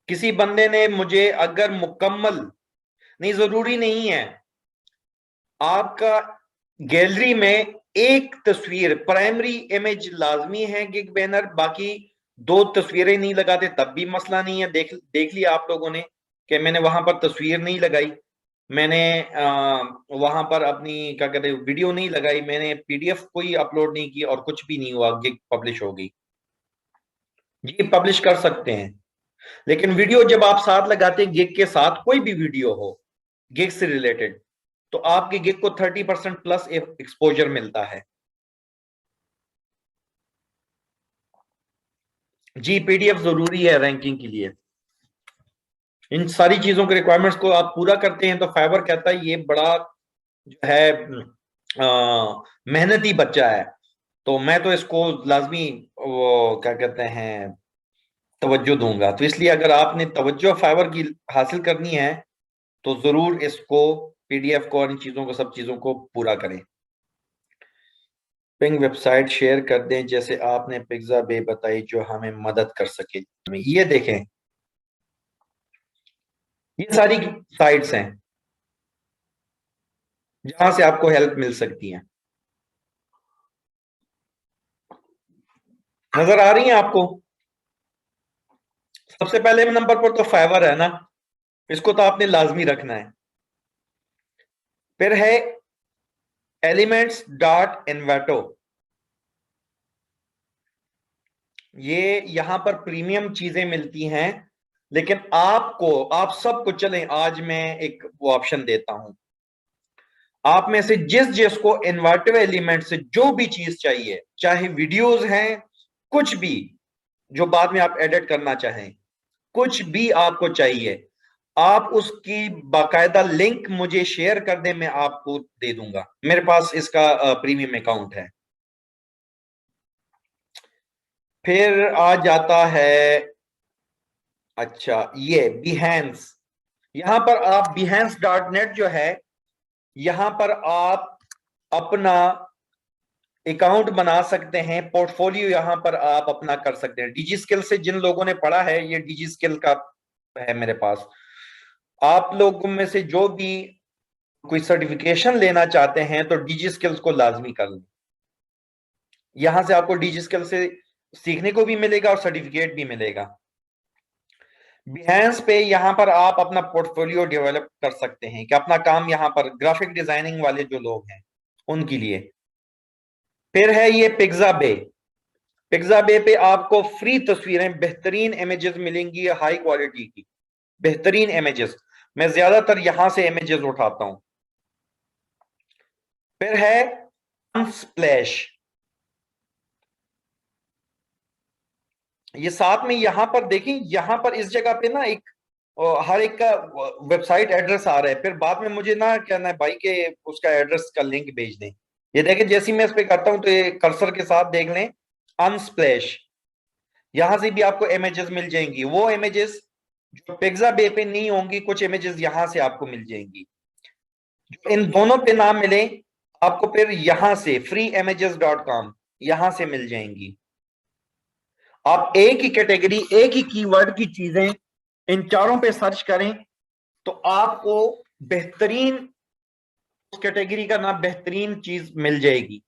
किसी बंदे ने मुझे अगर मुकम्मल, नहीं जरूरी नहीं है, आपका गैलरी में एक तस्वीर प्राइमरी इमेज लाजमी है गिग बैनर, बाकी दो तस्वीरें नहीं लगाते तब भी मसला नहीं है। देख देख लिया आप लोगों ने कि मैंने वहां पर तस्वीर नहीं लगाई, मैंने वहां पर अपनी क्या कहते हैं वीडियो नहीं लगाई, मैंने पीडीएफ कोई अपलोड नहीं की और कुछ भी नहीं हुआ, गिग पब्लिश हो गई। ये पब्लिश कर सकते हैं, लेकिन वीडियो जब आप साथ लगाते हैं गिग के साथ, कोई भी वीडियो हो गिग से रिलेटेड, तो आपके गिग को 30% प्लस एक्सपोजर मिलता है। जी, पीडीएफ जरूरी है रैंकिंग के लिए। इन सारी चीजों के रिक्वायरमेंट्स को आप पूरा करते हैं तो फाइवर कहता है ये बड़ा जो है मेहनती बच्चा है। तो मैं तो इसको लाजमी वो क्या कहते हैं तवज्जो दूंगा। तो इसलिए अगर आपने तवज्जो फाइवर की हासिल करनी है तो जरूर इसको, पीडीएफ को और इन चीजों को, सब चीजों को पूरा करें। पिंग वेबसाइट शेयर कर दें जैसे आपने पिज्जा बे बताई, जो हमें मदद कर सके। ये देखें, ये सारी साइट्स हैं जहां से आपको हेल्प मिल सकती है। नजर आ रही है आपको? सबसे पहले नंबर पर तो फाइवर है ना, इसको तो आपने लाजमी रखना है। फिर है एलिमेंट्स डॉट इन्वेटो, ये यहां पर प्रीमियम चीजें मिलती हैं, लेकिन आपको, आप सबको, चलें आज मैं एक वो ऑप्शन देता हूं। आप में से जिस जिसको इन्वर्टिव एलिमेंट से जो भी चीज चाहिए, चाहे वीडियोस हैं, कुछ भी जो बाद में आप एडिट करना चाहें, कुछ भी आपको चाहिए, आप उसकी बाकायदा लिंक मुझे शेयर कर दें, मैं आपको दे दूंगा। मेरे पास इसका प्रीमियम अकाउंट है। फिर आ जाता है, अच्छा, ये बिहेंस, यहां पर आप बिहेंस डॉट नेट जो है, यहां पर आप अपना अकाउंट बना सकते हैं, पोर्टफोलियो यहां पर आप अपना कर सकते हैं। डिजी स्किल से जिन लोगों ने पढ़ा है, ये डिजी स्किल का है मेरे पास। आप लोगों में से जो भी कोई सर्टिफिकेशन लेना चाहते हैं तो डिजी स्किल्स को लाजमी कर लें। यहां से आपको डिजी स्किल से सीखने को भी मिलेगा और सर्टिफिकेट भी मिलेगा। बिहेंस पे यहां पर आप अपना पोर्टफोलियो डेवलप कर सकते हैं कि अपना काम यहां पर, ग्राफिक डिजाइनिंग वाले जो लोग हैं उनके लिए। फिर है ये पिज्जा बे, पिज्जा बे पे आपको फ्री तस्वीरें, बेहतरीन इमेजेस मिलेंगी हाई क्वालिटी की, बेहतरीन इमेजेस। मैं ज्यादातर यहां से इमेजेस उठाता हूं। फिर है स्प्लैश, ये साथ में यहाँ पर देखें, यहाँ पर इस जगह पे ना एक हर एक का वेबसाइट एड्रेस आ रहा है, फिर बाद में मुझे ना कहना है भाई के उसका एड्रेस का लिंक भेज दें। ये देखें जैसे ही मैं इस पे करता हूं तो ये कर्सर के साथ देख लें अनस्प्लैश, यहां से भी आपको इमेजेस मिल जाएंगी, वो इमेजेस जो पिक्सा बे पे नहीं होंगी, कुछ इमेजेस यहां से आपको मिल जाएंगी। जो इन दोनों पे ना मिले आपको फिर यहां से freeimages.com यहां से मिल जाएंगी। आप एक ही कैटेगरी, एक ही कीवर्ड की चीजें इन चारों पे सर्च करें तो आपको बेहतरीन उस कैटेगरी का ना बेहतरीन चीज मिल जाएगी।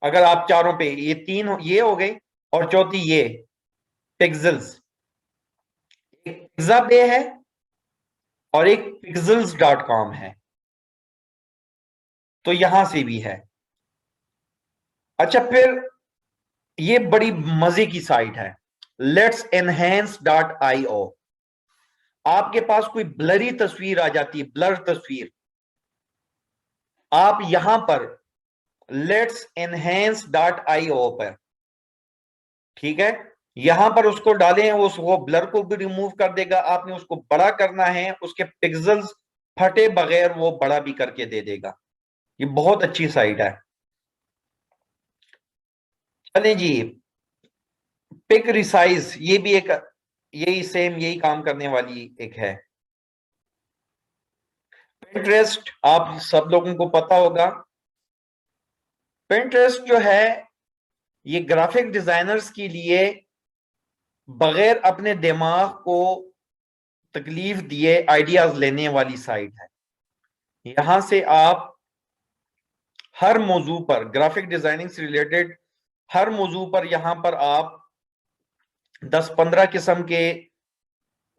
अगर आप चारों पे ये तीन ये हो गए और चौथी ये पिक्सल्स, एक पिज्जा पे है और एक pixels.com है, तो यहां से भी है। अच्छा फिर ये बड़ी मजे की साइट है लेट्स एनहेंस डॉट आई ओ। आपके पास कोई ब्लरी तस्वीर आ जाती है, ब्लर तस्वीर, आप यहां पर लेट्स एनहेंस डॉट आई ओ पर, ठीक है, यहां पर उसको डालें, वो ब्लर को भी रिमूव कर देगा। आपने उसको बड़ा करना है, उसके पिक्सल्स फटे बगैर वो बड़ा भी करके दे देगा। ये बहुत अच्छी साइट है। चलें जी, पिक रिसाइज, ये भी एक यही सेम यही काम करने वाली एक है। पिंटरेस्ट आप सब लोगों को पता होगा। पिंटरेस्ट जो है ये ग्राफिक डिजाइनर्स के लिए बगैर अपने दिमाग को तकलीफ दिए आइडियाज लेने वाली साइट है। यहां से आप हर मौजू पर, ग्राफिक डिजाइनिंग से रिलेटेड हर मौजू पर यहां पर आप 10-15 किस्म के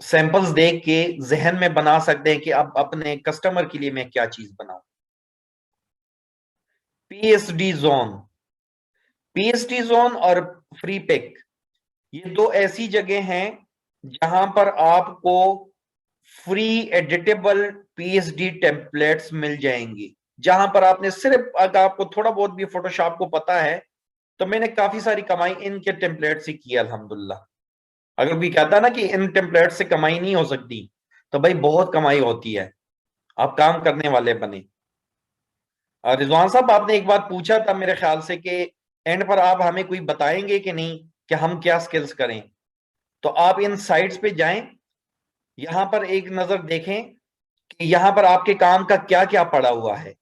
सैंपल्स देख के जहन में बना सकते हैं कि अब अपने कस्टमर के लिए मैं क्या चीज बनाऊं। पीएचडी जोन, पीएचडी जोन और फ्री पिक, ये दो ऐसी जगह हैं जहां पर आपको फ्री एडिटेबल पीएचडी टेम्पलेट्स मिल जाएंगी। जहां पर आपने सिर्फ, अगर आपको थोड़ा बहुत भी फोटोशॉप को पता है, तो मैंने काफी सारी कमाई इनके टेम्पलेट से की अल्हम्दुलिल्लाह। अगर कोई कहता ना कि इन टेम्पलेट से कमाई नहीं हो सकती, तो भाई बहुत कमाई होती है, आप काम करने वाले बने। रिजवान साहब आपने एक बात पूछा था मेरे ख्याल से कि एंड पर आप हमें कोई बताएंगे कि नहीं कि हम क्या स्किल्स करें। तो आप इन साइट्स पे जाएं, यहां पर एक नजर देखें कि यहां पर आपके काम का क्या क्या पड़ा हुआ है,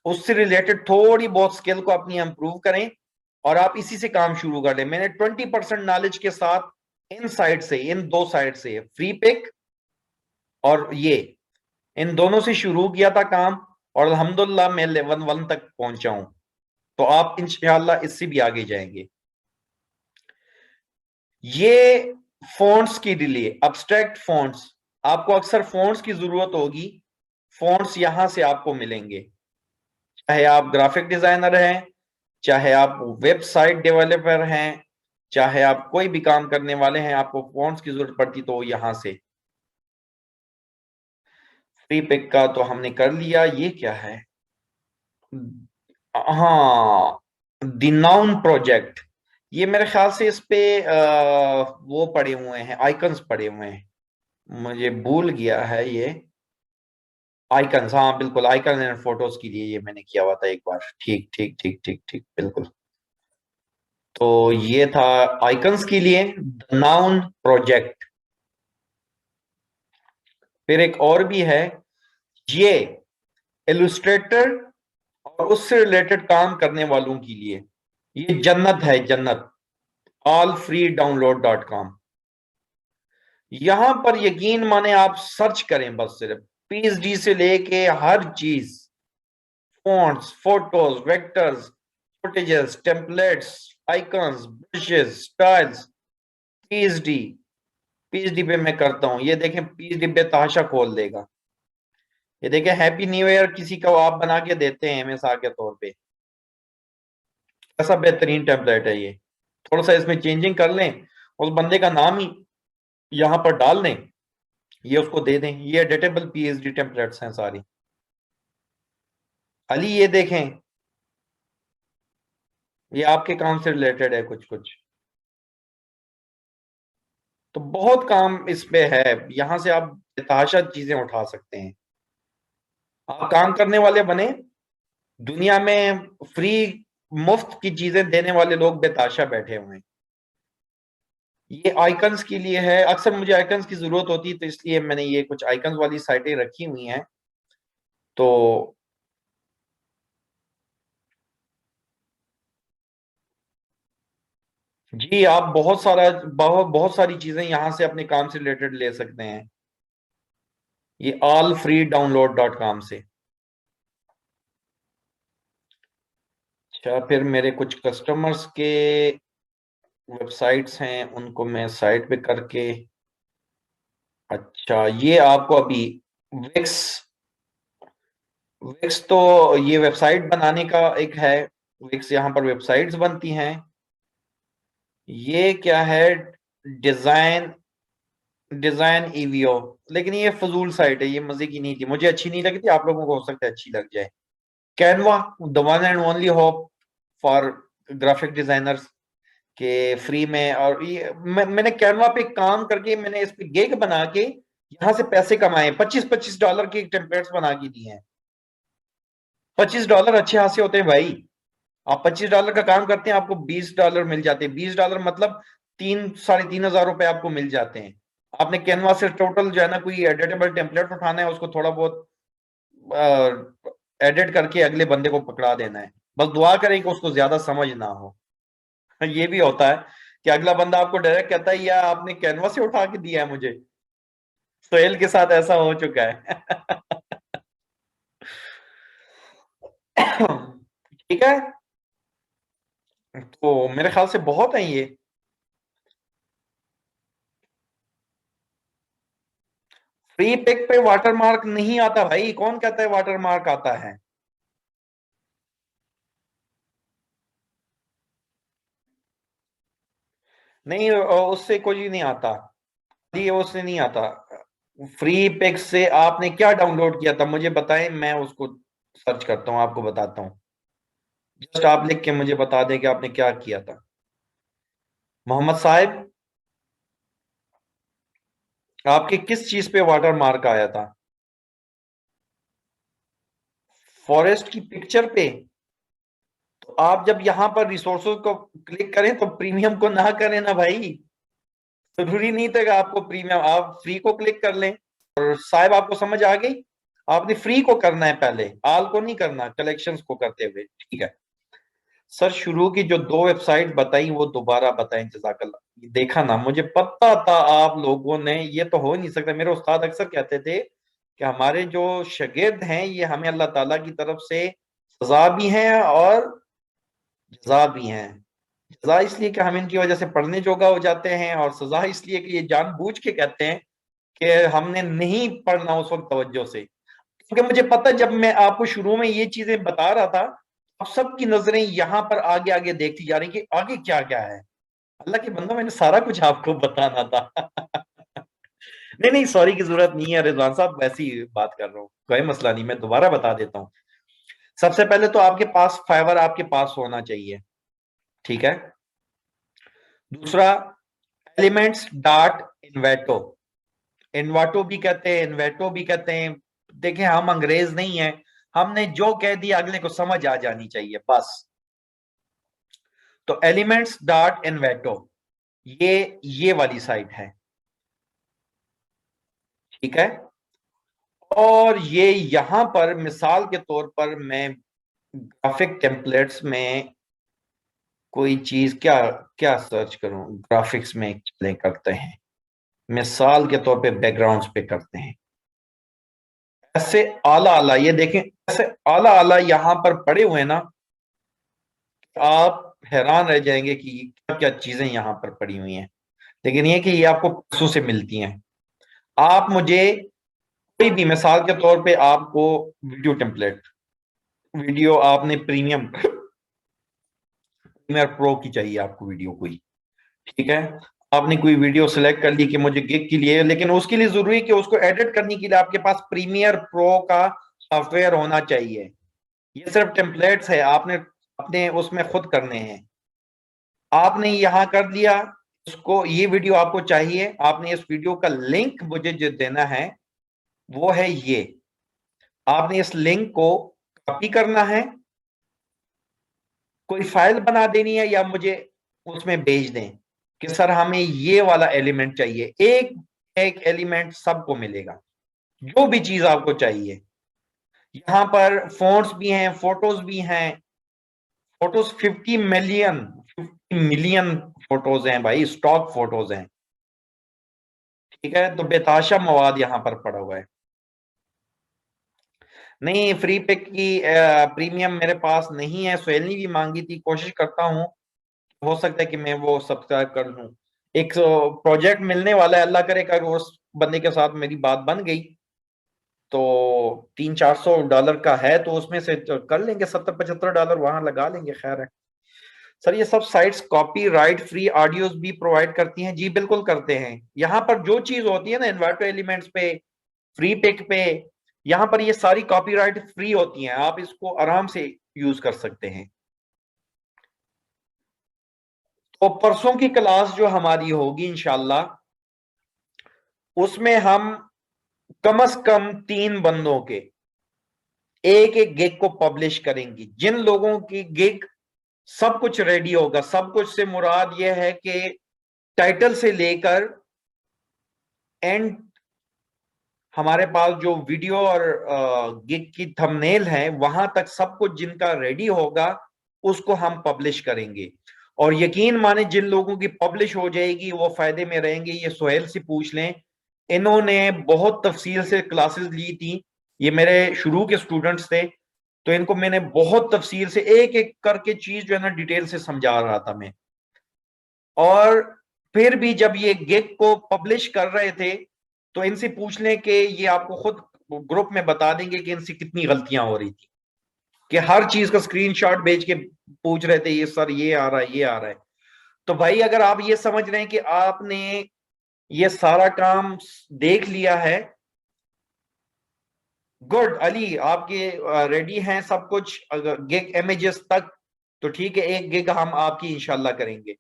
उससे रिलेटेड थोड़ी बहुत स्किल को अपनी इंप्रूव करें और आप इसी से काम शुरू कर लें। मैंने 20% नॉलेज के साथ इन साइट से, इन दो साइट से, फ्री पिक और ये, इन दोनों से शुरू किया था काम और अल्हम्दुलिल्लाह मैं लेवल 1 तक पहुंचा हूं। तो आप इंशाल्लाह इससे भी आगे जाएंगे। ये फॉन्ट्स के लिए अब्स्ट्रैक्ट फॉन्ट्स, आपको अक्सर फॉन्ट्स की जरूरत होगी, फॉन्ट्स यहां से आपको मिलेंगे। चाहे आप ग्राफिक डिजाइनर हैं, चाहे आप वेबसाइट डेवलपर हैं, चाहे आप कोई भी काम करने वाले हैं, आपको फॉन्ट्स की जरूरत पड़ती तो यहां से। फ्री पिक का तो हमने कर लिया। ये क्या है, हाँ, द नाउन प्रोजेक्ट, ये मेरे ख्याल से इस पे वो पड़े हुए हैं, आइकन्स पड़े हुए हैं, मुझे भूल गया है ये। आइकन्स, हाँ बिल्कुल, आइकन एंड फोटोज के लिए ये मैंने किया हुआ था एक बार। ठीक ठीक ठीक ठीक ठीक, बिल्कुल। तो ये था आइकन्स के लिए नाउन प्रोजेक्ट। फिर एक और भी है, ये इलुस्ट्रेटर और उससे रिलेटेड काम करने वालों के लिए, ये जन्नत है, जन्नत, all free download dot com. यहां पर यकीन माने आप सर्च करें बस, सिर्फ पीएचडी से लेके हर चीज, fonts, photos, vectors, footages, templates, icons, brushes, styles, PhD, PhD पे मैं करता हूं। ये देखें पीएचडी पे ताशा खोल देगा। ये देखें हैप्पी न्यू ईयर किसी को आप बना के देते हैं मिसाल के तौर पे, ऐसा बेहतरीन टेम्पलेट है ये। थोड़ा सा इसमें चेंजिंग कर लें, उस बंदे का नाम ही यहां पर डाल दें, ये उसको दे दें। ये एडिटेबल पीएचडी टेम्पलेट्स हैं सारी। अली ये देखें, ये आपके काम से रिलेटेड है कुछ कुछ। तो बहुत काम इस पे है, यहां से आप बेतहाशा चीजें उठा सकते हैं। आप काम करने वाले बने, दुनिया में फ्री मुफ्त की चीजें देने वाले लोग बेताशा बैठे हुए हैं। ये आइकन्स के लिए है, अक्सर मुझे आइकन्स की जरूरत होती है, तो इसलिए मैंने ये कुछ आइकन्स वाली साइटें रखी हुई हैं। तो जी, आप बहुत सारी चीजें यहां से अपने काम से रिलेटेड ले सकते हैं, ये allfreedownload.com से। अच्छा, फिर मेरे कुछ कस्टमर्स के वेबसाइट्स हैं, उनको मैं साइट पे करके, अच्छा ये आपको अभी विक्स विक्स तो ये वेबसाइट बनाने का एक है, विक्स यहाँ पर वेबसाइट्स बनती हैं। ये क्या है, डिजाइन डिजाइन ईवीओ, लेकिन ये फजूल साइट है, ये मजे की नहीं थी, मुझे अच्छी नहीं लगी थी, आप लोगों को हो सकता है अच्छी लग जाए। Canva, the one and only hope for graphic designers के फ्री में। और ये मैंने कैनवा पे काम करके मैंने इस पे गिग बना के यहाँ से पैसे कमाए, $25-25 के टेम्पलेट्स बना के दिए हैं। $25 अच्छे खासे होते हैं भाई। आप $25 का काम करते हैं, आपको $20 मिल जाते हैं। $20 मतलब 3-3.5 हजार रुपए आपको मिल जाते हैं। आपने कैनवा से टोटल जो है ना, कोई एडिटेबल टेम्पलेट उठाना है, उसको थोड़ा बहुत एडिट करके अगले बंदे को पकड़ा देना है। बस दुआ करें कि उसको ज्यादा समझ ना हो। ये भी होता है कि अगला बंदा आपको डायरेक्ट कहता है, या आपने कैनवा से उठा के दिया है मुझे। सोहेल के साथ ऐसा हो चुका है। ठीक है, तो मेरे ख्याल से बहुत है ये। फ्री पिक पे वाटरमार्क नहीं आता भाई, कौन कहता है वाटरमार्क आता है? नहीं, उससे कुछ नहीं आता, ये उससे नहीं आता। फ्री पिक से आपने क्या डाउनलोड किया था मुझे बताएं, मैं उसको सर्च करता हूँ, आपको बताता हूँ। जस्ट आप लिख के मुझे बता दें कि आपने क्या किया था। मोहम्मद साहिब, आपके किस चीज पे वाटर मार्क आया था? फॉरेस्ट की पिक्चर पे? तो आप जब यहां पर रिसोर्सेज को क्लिक करें तो प्रीमियम को ना करें ना भाई। जरूरी नहीं था कि आपको प्रीमियम, आप फ्री को क्लिक कर लें। और साहब आपको समझ आ गई, आपने फ्री को करना है पहले, आल को नहीं करना, कलेक्शंस को करते हुए, ठीक है। सर, शुरू की जो दो वेबसाइट बताई वो दोबारा बताएं, जजाकल्ला। देखा ना, मुझे पता था आप लोगों ने, ये तो हो नहीं सकता। मेरे उस्ताद अक्सर कहते थे कि हमारे जो शागिर्द हैं ये हमें अल्लाह ताला की तरफ से सजा भी हैं और जजा भी हैं। सजा इसलिए कि हम इनकी वजह से पढ़ने जोगा हो जाते हैं, और सजा इसलिए कि ये जानबूझ के कहते हैं कि हमने नहीं पढ़ना उस वक्त तवज्जो से। क्योंकि मुझे पता, जब मैं आपको शुरू में ये चीजें बता रहा था, अब सबकी नजरें यहां पर आगे आगे देखती जा रही कि आगे क्या क्या है। अल्लाह के बंदो, मैंने सारा कुछ आपको बताना था। नहीं नहीं, सॉरी की जरूरत नहीं है रिजवान साहब, वैसी ही बात कर रहा हूँ, कोई मसला नहीं, मैं दोबारा बता देता हूँ। सबसे पहले तो आपके पास फाइवर आपके पास होना चाहिए, ठीक है। दूसरा, एलिमेंट्स डॉट इन्वेटो, इन्वाटो भी कहते हैं, इन्वेटो भी कहते हैं। देखें, हम अंग्रेज नहीं है, हमने जो कह दिया अगले को समझ आ जानी चाहिए बस। तो एलिमेंट्स डॉट इन्वेटो, ये वाली साइट है, ठीक है। और ये यहां पर मिसाल के तौर पर मैं ग्राफिक टेम्पलेट्स में कोई चीज क्या क्या सर्च करूं, ग्राफिक्स में चले करते हैं, मिसाल के तौर पे बैकग्राउंड्स पे करते हैं। ऐसे आला आला, ये देखें, ऐसे आला आला यहां पर पड़े हुए हैं ना, आप हैरान रह जाएंगे कि क्या क्या चीजें यहां पर पड़ी हुई हैं। लेकिन ये कि ये आपको पैसों से मिलती हैं। आप मुझे कोई भी, मिसाल के तौर पे आपको वीडियो टेम्पलेट, वीडियो आपने प्रीमियम प्रीमियर प्रो की चाहिए आपको वीडियो कोई, ठीक है। आपने कोई वीडियो सिलेक्ट कर ली कि मुझे गिग के लिए, लेकिन उसके लिए जरूरी है कि उसको एडिट करने के लिए आपके पास प्रीमियर प्रो का सॉफ्टवेयर होना चाहिए। ये सिर्फ टेम्पलेट्स है, आपने अपने उसमें खुद करने हैं। आपने यहां कर दिया, उसको, ये वीडियो आपको चाहिए, आपने इस वीडियो का लिंक मुझे जो देना है वो है ये, आपने इस लिंक को कॉपी करना है, कोई फाइल बना देनी है, या मुझे उसमें भेज दें कि सर हमें ये वाला एलिमेंट चाहिए। एक एक एलिमेंट सबको मिलेगा, जो भी चीज आपको चाहिए। यहां पर फोन्स भी हैं, फोटोज भी हैं। फोटोज 50 मिलियन फोटोज हैं भाई, स्टॉक फोटोज हैं। ठीक है, तो बेताशा मवाद यहां पर पड़ा हुआ है। नहीं, फ्री पिक की प्रीमियम मेरे पास नहीं है, सुहेल ने भी मांगी थी, कोशिश करता हूँ, हो सकता है कि मैं वो सब्सक्राइब कर लूँ। एक प्रोजेक्ट मिलने वाला है, अल्लाह करे कि अगर उस बंदे के साथ मेरी बात बन गई तो $300-400 का है, तो उसमें से कर लेंगे, $70-75 वहां लगा लेंगे, खैर है। सर ये सब साइट्स कॉपीराइट फ्री ऑडियोज भी प्रोवाइड करती हैं? जी बिल्कुल करते हैं। यहाँ पर जो चीज होती है ना, इन्वर्टर एलिमेंट्स पे, फ्री पिक पे, यहाँ पर ये सारी कॉपीराइट फ्री होती हैं, आप इसको आराम से यूज कर सकते हैं। तो परसों की क्लास जो हमारी होगी इंशाल्लाह, उसमें हम कम से कम 3 बंदों के एक एक गिग को पब्लिश करेंगे। जिन लोगों की गिग सब कुछ रेडी होगा, सब कुछ से मुराद यह है कि टाइटल से लेकर एंड, हमारे पास जो वीडियो और गिग की थंबनेल है वहां तक सब कुछ जिनका रेडी होगा उसको हम पब्लिश करेंगे। और यकीन माने जिन लोगों की पब्लिश हो जाएगी वो फायदे में रहेंगे। ये सुहेल से पूछ लें, इन्होंने बहुत तफसील से क्लासेस ली थी, ये मेरे शुरू के स्टूडेंट्स थे, तो इनको मैंने बहुत तफसील से एक एक करके चीज जो है ना डिटेल से समझा रहा था मैं। और फिर भी जब ये गिग को पब्लिश कर रहे थे तो इनसे पूछ लें कि ये आपको खुद ग्रुप में बता देंगे कि इनसे कितनी गलतियां हो रही थी, कि हर चीज का स्क्रीनशॉट भेज के पूछ रहे थे, ये सर ये आ रहा है, ये आ रहा है। तो भाई अगर आप ये समझ रहे हैं कि आपने ये सारा काम देख लिया है, गुड अली, आपके रेडी हैं सब कुछ गिग इमेजेस तक, तो ठीक है, एक गिग हम आपकी इंशाल्लाह करेंगे।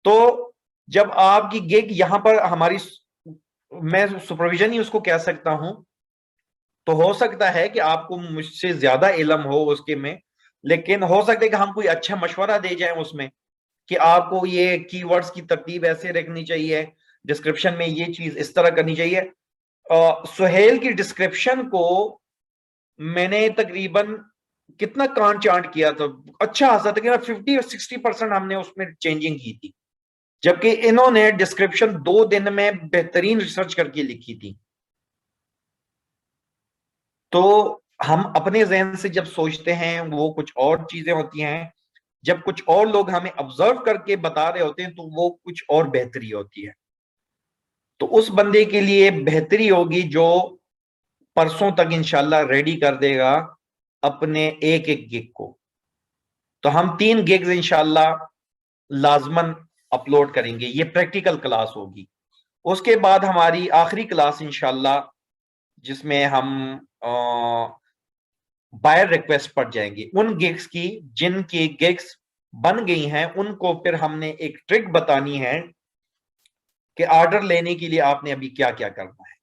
तो जब आपकी गिग यहां पर हमारी, मैं सुपरविजन ही उसको कह सकता हूं, तो हो सकता है कि आपको मुझसे ज्यादा इल्म हो उसके में, लेकिन हो सकता है कि हम कोई अच्छा मशवरा दे जाएं उसमें कि आपको ये कीवर्ड्स की तरतीब ऐसे रखनी चाहिए, डिस्क्रिप्शन में ये चीज इस तरह करनी चाहिए। सुहेल की डिस्क्रिप्शन को मैंने तकरीबन कितना कांट चांट किया था, अच्छा खासा, तकरीबन 50 और 60% हमने उसमें चेंजिंग की थी, जबकि इन्होंने डिस्क्रिप्शन 2 दिन में बेहतरीन रिसर्च करके लिखी थी। तो हम अपने जहन से जब सोचते हैं वो कुछ और चीजें होती हैं, जब कुछ और लोग हमें ऑब्जर्व करके बता रहे होते हैं तो वो कुछ और बेहतरी होती है। तो उस बंदे के लिए बेहतरी होगी जो परसों तक इंशाल्लाह रेडी कर देगा अपने एक एक गिग को। तो हम 3 गिग्स इंशाल्लाह लाजमन अपलोड करेंगे, ये प्रैक्टिकल क्लास होगी। उसके बाद हमारी आखिरी क्लास इंशाल्लाह, जिसमें हम बायर रिक्वेस्ट पर जाएंगे उन गिग्स की, जिनकी गिग्स बन गई हैं उनको फिर हमने एक ट्रिक बतानी है कि ऑर्डर लेने के लिए आपने अभी क्या क्या करना है।